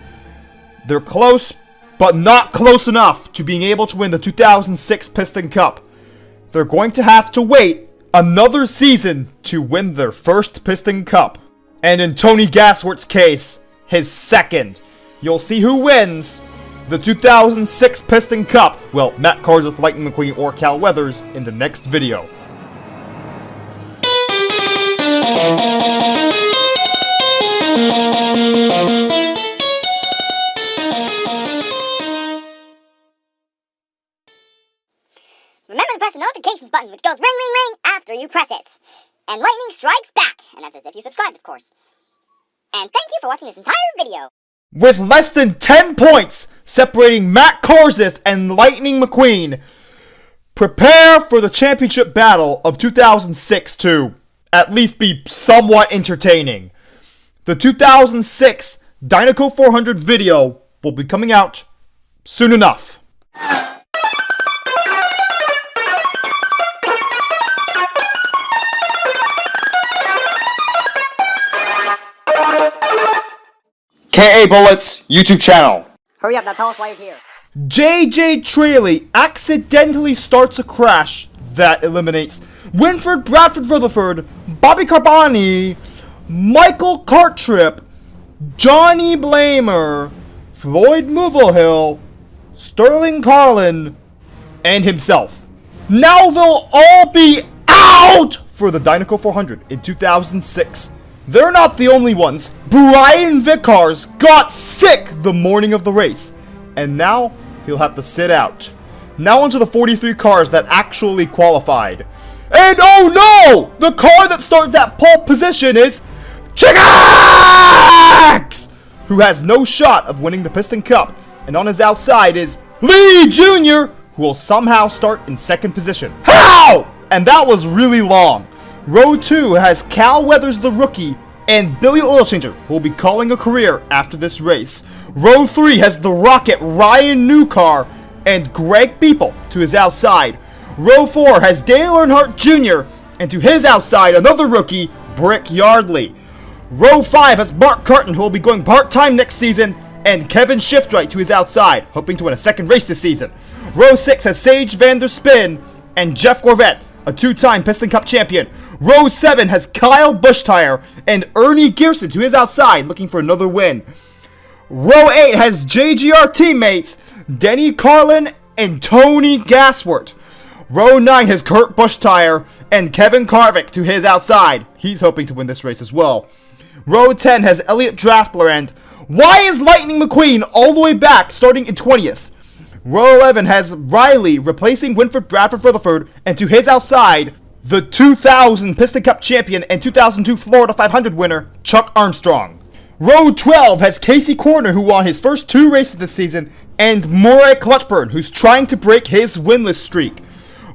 They're close, but not close enough to being able to win the 2006 Piston Cup. They're going to have to wait another season to win their first Piston Cup. And in Tony Gasworth's case, his second. You'll see who wins the 2006 Piston Cup. Well, Matt Carseth, Lightning McQueen, or Cal Weathers in the next video. Remember to press the notifications button, which goes ring, ring, ring after you press it. And Lightning strikes back, and that's as if you subscribed, of course. And thank you for watching this entire video. With less than 10 points separating Matt Carseth and Lightning McQueen, prepare for the championship battle of 2006 to at least be somewhat entertaining. The 2006 Dynaco 400 video will be coming out soon enough. KA Bullets YouTube channel. Hurry up, now tell us why you're here. JJ Traley accidentally starts a crash that eliminates Winford Bradford Rutherford, Bobby Carboni, Michael Cartrip, Johnny Blamer, Floyd Movelhill, Sterling Carlin, and himself. Now they'll all be out for the Dynaco 400 in 2006. They're not the only ones. Brian Vickers got sick the morning of the race, and now he'll have to sit out. Now onto the 43 cars that actually qualified. And oh no! The car that starts at pole position is Chicax, who has no shot of winning the Piston Cup. And on his outside is Lee Jr., who will somehow start in second position. How? And that was really long. Row 2 has Cal Weathers the rookie and Billy Oilchanger, who will be calling a career after this race. Row 3 has the Rocket Ryan Newcar and Greg Beeple to his outside. Row 4 has Dale Earnhardt Jr. and to his outside another rookie, Brick Yardley. Row 5 has Mark Carton, who will be going part-time next season, and Kevin Shiftright to his outside, hoping to win a second race this season. Row 6 has Sage Vanderspin and Jeff Gorvette, a two-time Piston Cup champion. Row 7 has Kyle Bushtire and Ernie Gearson to his outside, looking for another win. Row 8 has JGR teammates Denny Carlin and Tony Gasworth. Row 9 has Kurt Bushtire and Kevin Carvick to his outside. He's hoping to win this race as well. Row 10 has Elliot Draftler and why is Lightning McQueen all the way back, starting in 20th? Row 11 has Riley replacing Winford Bradford Rutherford, and to his outside, the 2000 Piston Cup champion and 2002 Florida 500 winner, Chuck Armstrong. Row 12 has Casey Corner, who won his first two races this season, and Murray Clutchburn, who's trying to break his winless streak.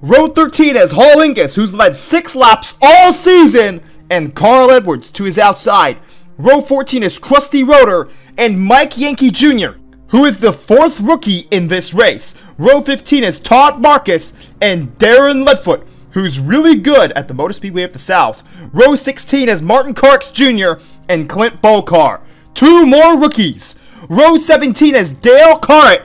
Row 13 has Hall Ingus, who's led 6 laps all season, and Carl Edwards to his outside. Row 14 is Krusty Rotor and Mike Yankee Jr., who is the 4th rookie in this race. Row 15 is Todd Marcus and Darren Ledfoot, who's really good at the Motor Speedway of the South. Row 16 is Martin Karks Jr. and Clint Bokar. 2 more rookies. Row 17 is Dale Carrett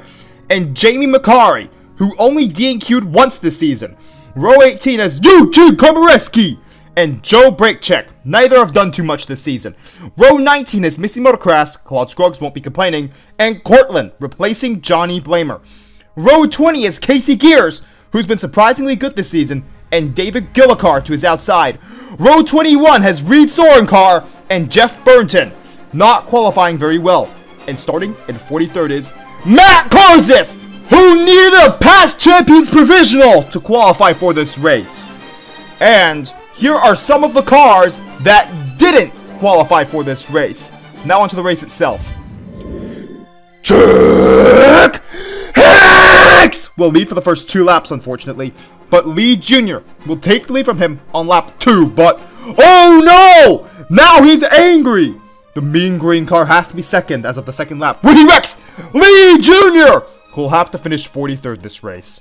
and Jamie McCarry, who only DNQ'd once this season. Row 18 is Eugene Komareski and Joe Brakecheck. Neither have done too much this season. Row 19 is Misty Motocross, Claude Scruggs won't be complaining, and Cortland, replacing Johnny Blamer. Row 20 is Casey Gears, who's been surprisingly good this season, and David Gillicar to his outside. Row 21 has Reed Sorencar and Jeff Burnton, not qualifying very well. And starting in 43rd is Matt Carseth, who needed a past champions provisional to qualify for this race. And here are some of the cars that didn't qualify for this race. Now onto the race itself. Chuck Hicks will lead for the first 2 laps, unfortunately, but Lee Jr. will take the lead from him on lap 2, but oh no! Now he's angry! The mean green car has to be second as of the second lap. When he wrecks Lee Jr., who'll have to finish 43rd this race.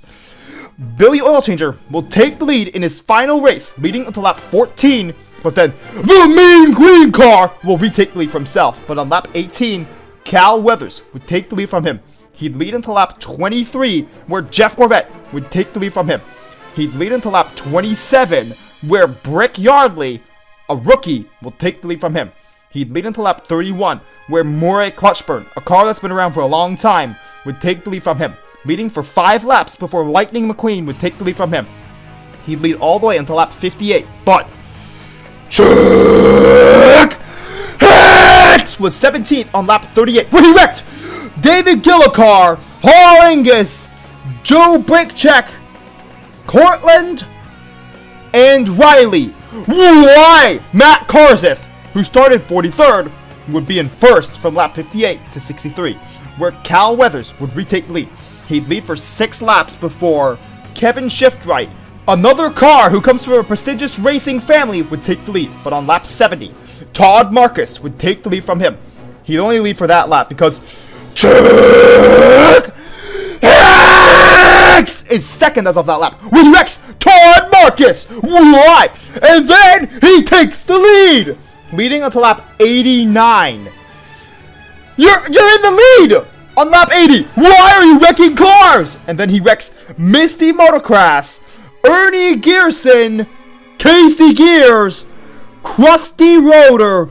Billy Oilchanger will take the lead in his final race, leading until lap 14, but then the mean green car will retake the lead for himself. But on lap 18, Cal Weathers would take the lead from him. He'd lead into lap 23, where Jeff Gorvette would take the lead from him. He'd lead into lap 27, where Brick Yardley, a rookie, will take the lead from him. He'd lead into lap 31, where Murray Clutchburn, a car that's been around for a long time, would take the lead from him, leading for 5 laps before Lightning McQueen would take the lead from him. He'd lead all the way until lap 58, but Chick Hicks was 17th on lap 38, where he wrecked David Gillicar, Hall Angus, Joe Brakecheck, Cortland, and Riley. Why? Matt Karzith, who started 43rd, would be in first from lap 58 to 63, where Cal Weathers would retake the lead. He'd lead for 6 laps before Kevin Shiftwright, another car who comes from a prestigious racing family, would take the lead. But on lap 70, Todd Marcus would take the lead from him. He'd only lead for that lap because Chick Hicks is second as of that lap. When he wrecks Todd Marcus, why? And then he takes the lead, leading until lap 89. You're in the lead on lap 80. Why are you wrecking cars? And then he wrecks Misty Motocross, Ernie Gearson, Casey Gears, Krusty Rotor,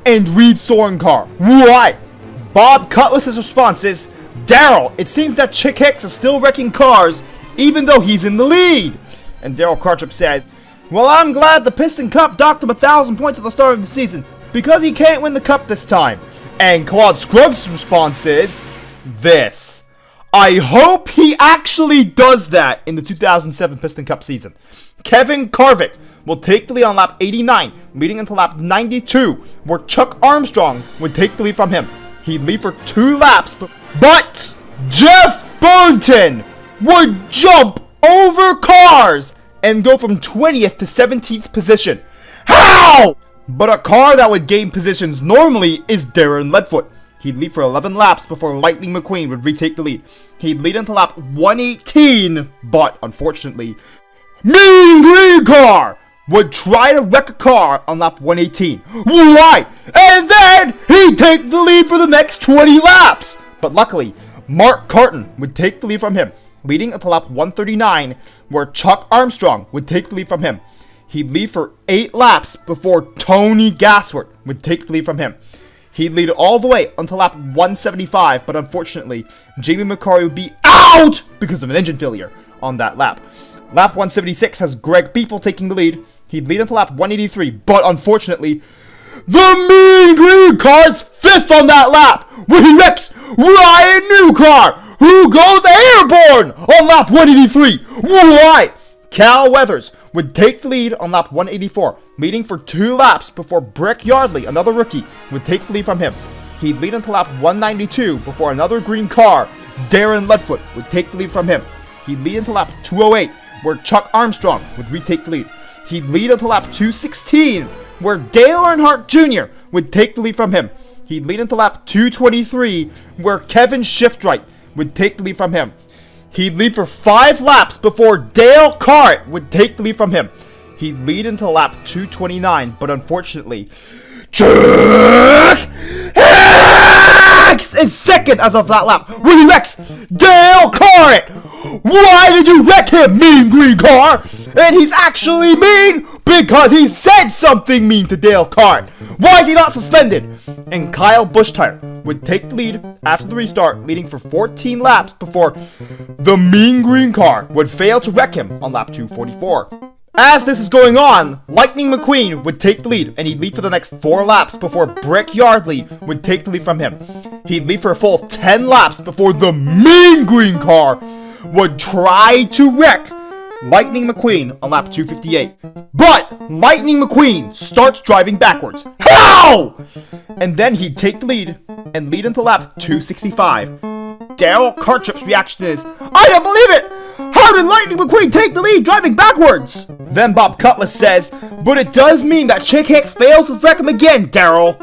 and Reed Sorencar. Why? Bob Cutlass's response is, Daryl, it seems that Chick Hicks is still wrecking cars, even though he's in the lead. And Daryl Crutchup said, well, I'm glad the Piston Cup docked him 1,000 points at the start of the season, because he can't win the Cup this time. And Claude Scruggs' response is, this. I hope he actually does that in the 2007 Piston Cup season. Kevin Carvick will take the lead on lap 89, leading into lap 92, where Chuck Armstrong would take the lead from him. He'd lead for 2 laps, but Jeff Burton would jump over cars and go from 20th to 17th position. How? But a car that would gain positions normally is Darren Ledfoot. He'd lead for 11 laps before Lightning McQueen would retake the lead. He'd lead until lap 118, but unfortunately, Mean Green Car would try to wreck a car on lap 118. Why? And then he'd take the lead for the next 20 laps. But luckily, Mark Carton would take the lead from him, leading until lap 139, where Chuck Armstrong would take the lead from him. He'd lead for 8 laps before Tony Gassworth would take the lead from him. He'd lead all the way until lap 175, but unfortunately, Jamie McCarry would be out because of an engine failure on that lap. Lap 176 has Greg Beeple taking the lead. He'd lead until lap 183, but unfortunately, the Mean Green Car's 5th on that lap, where he wrecks Ryan Newcar, who goes airborne on lap 183. Why? Cal Weathers would take the lead on lap 184, leading for 2 laps before Brick Yardley, another rookie, would take the lead from him. He'd lead until lap 192 before another green car, Darren Ledfoot, would take the lead from him. He'd lead until lap 208, where Chuck Armstrong would retake the lead. He'd lead until lap 216, where Dale Earnhardt Jr. would take the lead from him. He'd lead until lap 223, where Kevin Shiftwright would take the lead from him. He'd lead for 5 laps before Dale Carrett would take the lead from him. He'd lead until lap 229, but unfortunately, Chick Hicks is second as of that lap, where he wrecks Dale Carrett. Why did you wreck him, Mean Green Car? And he's actually mean because he said something mean to Dale Carrett. Why is he not suspended? And Kyle Bushtire would take the lead after the restart, leading for 14 laps before the Mean Green Car would fail to wreck him on lap 244. As this is going on, Lightning McQueen would take the lead, and he'd lead for the next 4 laps before Brick Yardley would take the lead from him. He'd lead for a full 10 laps before the Mean Green Car would try to wreck Lightning McQueen on lap 258. But Lightning McQueen starts driving backwards. How? And then he'd take the lead and lead until lap 265. Daryl Cartrip's reaction is, I don't believe it! How did Lightning McQueen take the lead driving backwards? Then Bob Cutlass says, but it does mean that Chick Hicks fails to wreck him again, Daryl.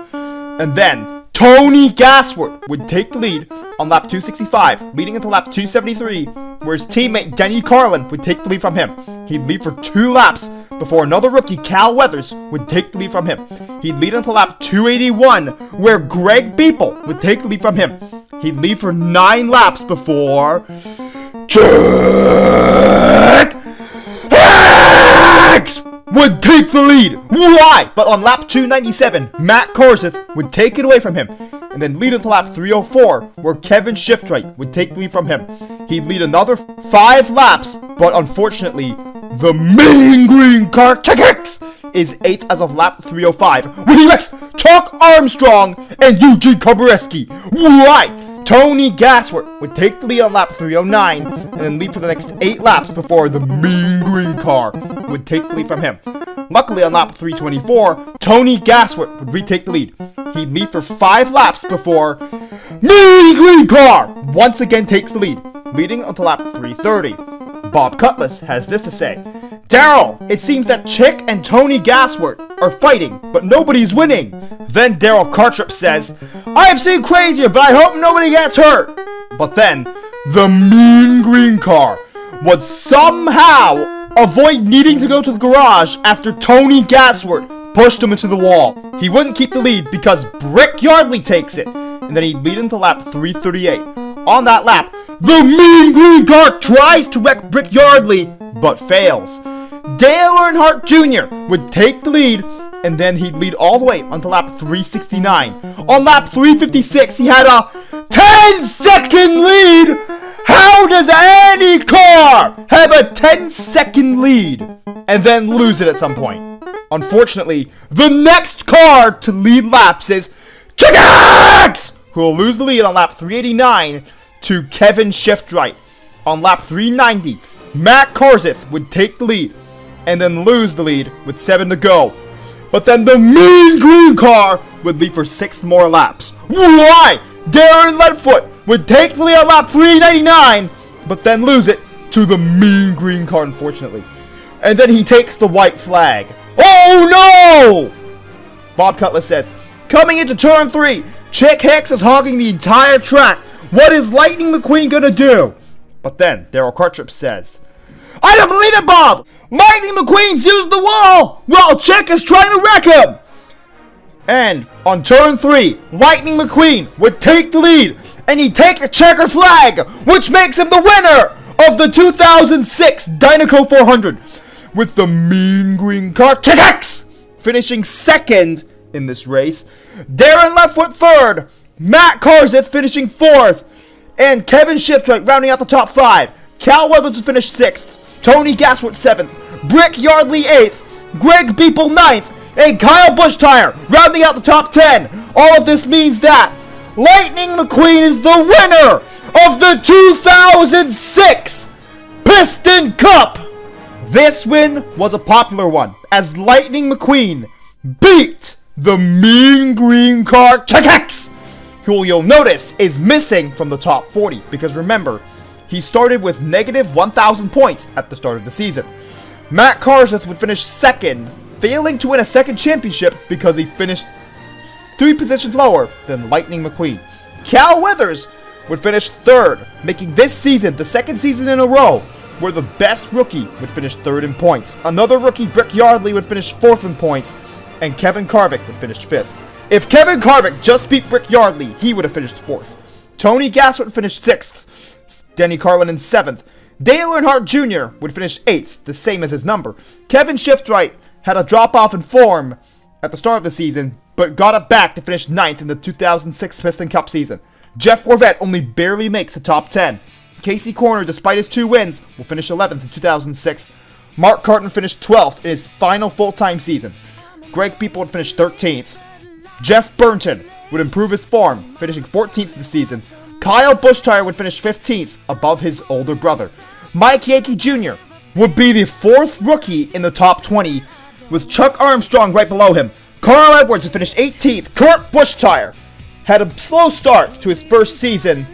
And then Tony Gassworth would take the lead on lap 265, leading until lap 273, where his teammate Denny Carlin would take the lead from him. He'd lead for 2 laps before another rookie, Cal Weathers, would take the lead from him. He'd lead until lap 281, where Greg Beeple would take the lead from him. He'd lead for 9 laps before Jack Hicks would take the lead. Why? But on lap 297, Matt Korseth would take it away from him, and then lead until lap 304, where Kevin Shiftright would take the lead from him. He'd lead another 5 laps, but unfortunately, the Mean Green car, Chuck Hicks, is 8th as of lap 305, when he wrecks Chuck Armstrong and Eugene Kobareski. Why? Tony Gassworth would take the lead on lap 309, and then lead for the next 8 laps before the Mean Green car would take the lead from him. Luckily, on lap 324, Tony Gassworth would retake the lead. He'd lead for 5 laps before Mean Green car once again takes the lead, leading until lap 330. Bob Cutlass has this to say: Daryl, it seems that Chick and Tony Gassworth are fighting, but nobody's winning. Then Daryl Cartrup says, I have seen crazier, but I hope nobody gets hurt. But then, the Mean Green car would somehow avoid needing to go to the garage after Tony Gassworth pushed him into the wall. He wouldn't keep the lead because Brick Yardley takes it, and then he'd lead into lap 338. On that lap, the Mean Green car tries to wreck Brick Yardley, but fails. Dale Earnhardt Jr. would take the lead, and then he'd lead all the way until lap 369. On lap 356, he had a 10-second lead! How does any car have a 10-second lead and then lose it at some point? Unfortunately, the next car to lead laps is Chuck Hicks, who will lose the lead on lap 389 to Kevin Shiftright. On lap 390, Matt Korseth would take the lead and then lose the lead with 7 to go. But then the Mean Green car would lead for 6 more laps. Why? Darren Leadfoot would take the lead on lap 399, but then lose it to the Mean Green car, unfortunately. And then he takes the white flag. Oh no! Bob Cutlass says, coming into turn 3, Chick Hicks is hogging the entire track. What is Lightning McQueen gonna do? But then Daryl Cartrup says, I don't believe it, Bob! Lightning McQueen's used the wall while Chick is trying to wreck him! And on turn 3, Lightning McQueen would take the lead, and he'd take a checker flag, which makes him the winner of the 2006 Dynaco 400, with the Mean Green car, Chick Hicks, finishing 2nd in this race, Darren Leadfoot 3rd, Matt Korseth finishing 4th, and Kevin Shiftright rounding out the top 5. Cal Weathers to finish 6th, Tony Gassworth 7th, Brick Yardley 8th, Greg Beeple 9th, and Kyle Bushtire rounding out the top 10. All of this means that Lightning McQueen is the winner of the 2006 Piston Cup. This win was a popular one, as Lightning McQueen beat the Mean Green car, Chuck Hicks, who you'll notice is missing from the top 40, because remember, he started with negative 1,000 points at the start of the season. Matt Korseth would finish 2nd, failing to win a 2nd championship because he finished 3 positions lower than Lightning McQueen. Cal Weathers would finish 3rd, making this season the 2nd season in a row where the best rookie would finish 3rd in points. Another rookie, Brick Yardley, would finish 4th in points, and Kevin Carvick would finish 5th. If Kevin Carvick just beat Brick Yardley, he would have finished 4th. Tony Gassworth would finish 6th, Denny Carlin in 7th. Dale Earnhardt Jr. would finish 8th, the same as his number. Kevin Shiftright had a drop-off in form at the start of the season, but got it back to finish 9th in the 2006 Piston Cup season. Jeff Gorvette only barely makes the top 10. Casey Corner, despite his 2 wins, will finish 11th in 2006. Mark Carton finished 12th in his final full-time season. Greg Beeple would finish 13th. Jeff Burnton would improve his form, finishing 14th this season. Kyle Bushtire would finish 15th, above his older brother. Mike Yankee Jr. would be the 4th rookie in the top 20, with Chuck Armstrong right below him. Carl Edwards would finish 18th. Kurt Bushtire had a slow start to his first season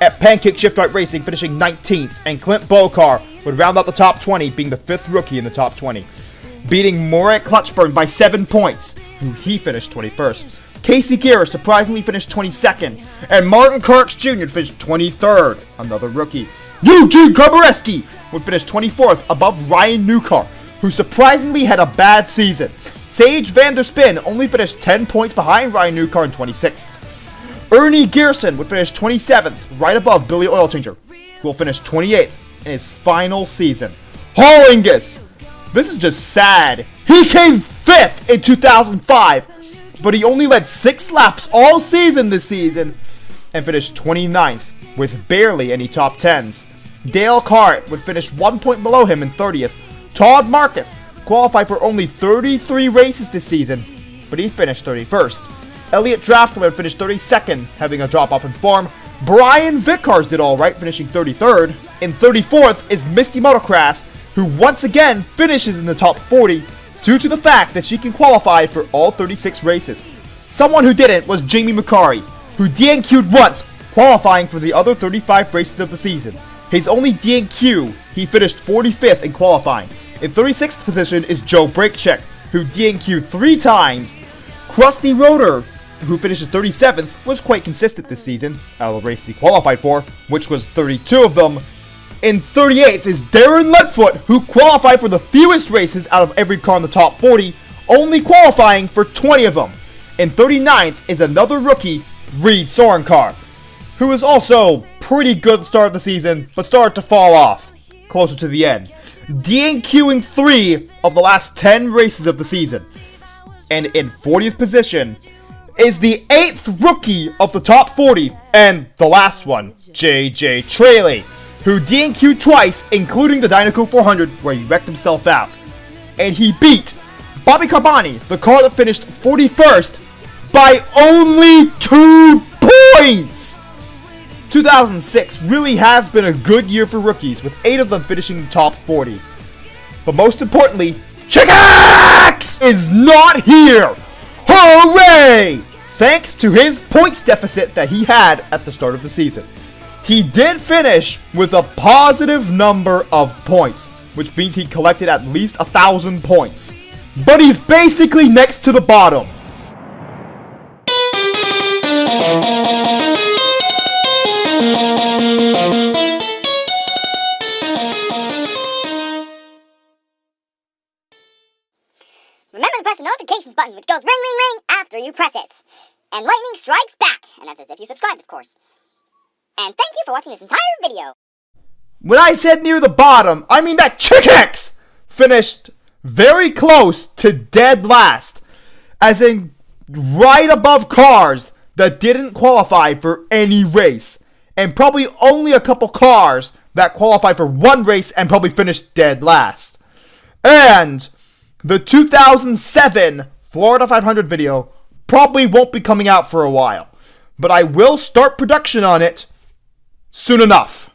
at Pancake Shiftright Racing, finishing 19th, and Clint Bokar would round out the top 20, being the 5th rookie in the top 20, beating Morat Clutchburn by 7 points, who he finished 21st. Casey Guerra surprisingly finished 22nd, and Martin Kirks Jr. finished 23rd, another rookie. Eugene Kobareski would finish 24th, above Ryan Newcar, who surprisingly had a bad season. Sage Van Der Spin only finished 10 points behind Ryan Newcar in 26th. Ernie Gearson would finish 27th, right above Billy Oilchanger, who will finish 28th in his final season. Hollingus! This is just sad. He came 5th in 2005, but he only led 6 laps all season this season and finished 29th with barely any top 10s. Dale Cart would finish 1 point below him in 30th. Todd Marcus qualified for only 33 races this season, but he finished 31st. Elliot Draftman finished 32nd, having a drop-off in form. Brian Vickers did alright, finishing 33rd. In 34th is Misty Motocross, who once again finishes in the top 40 due to the fact that she can qualify for all 36 races. Someone who didn't was Jamie McCarry, who DNQ'd once, qualifying for the other 35 races of the season. His only DNQ, he finished 45th in qualifying. In 36th position is Joe Brakecheck, who DNQ'd 3 times. Krusty Rotor, who finishes 37th, was quite consistent this season out of the races he qualified for, which was 32 of them. In 38th is Darren Leadfoot, who qualified for the fewest races out of every car in the top 40, only qualifying for 20 of them. In 39th is another rookie, Reed Sorenkar, who is also pretty good at the start of the season, but started to fall off closer to the end, DNQing 3 of the last 10 races of the season. And in 40th position is the 8th rookie of the top 40, and the last one, JJ Traley, who DNQ'd twice, including the Dynaco 400, where he wrecked himself out. And he beat Bobby Carboni, the car that finished 41st, by only 2 points! 2006 really has been a good year for rookies, with 8 of them finishing in the top 40. But most importantly, Chick-X is not here! Hooray! Thanks to his points deficit that he had at the start of the season. He did finish with a positive number of points, which means he collected at least 1,000 points. But he's basically next to the bottom. Remember to press the notifications button, which goes ring, ring, ring after you press it. And lightning strikes back, and that's as if you subscribed, of course. And thank you for watching this entire video. When I said near the bottom, I mean that Chick-X finished very close to dead last. As in, right above cars that didn't qualify for any race. And probably only a couple cars that qualified for one race and probably finished dead last. And the 2007 Florida 500 video probably won't be coming out for a while. But I will start production on it soon enough.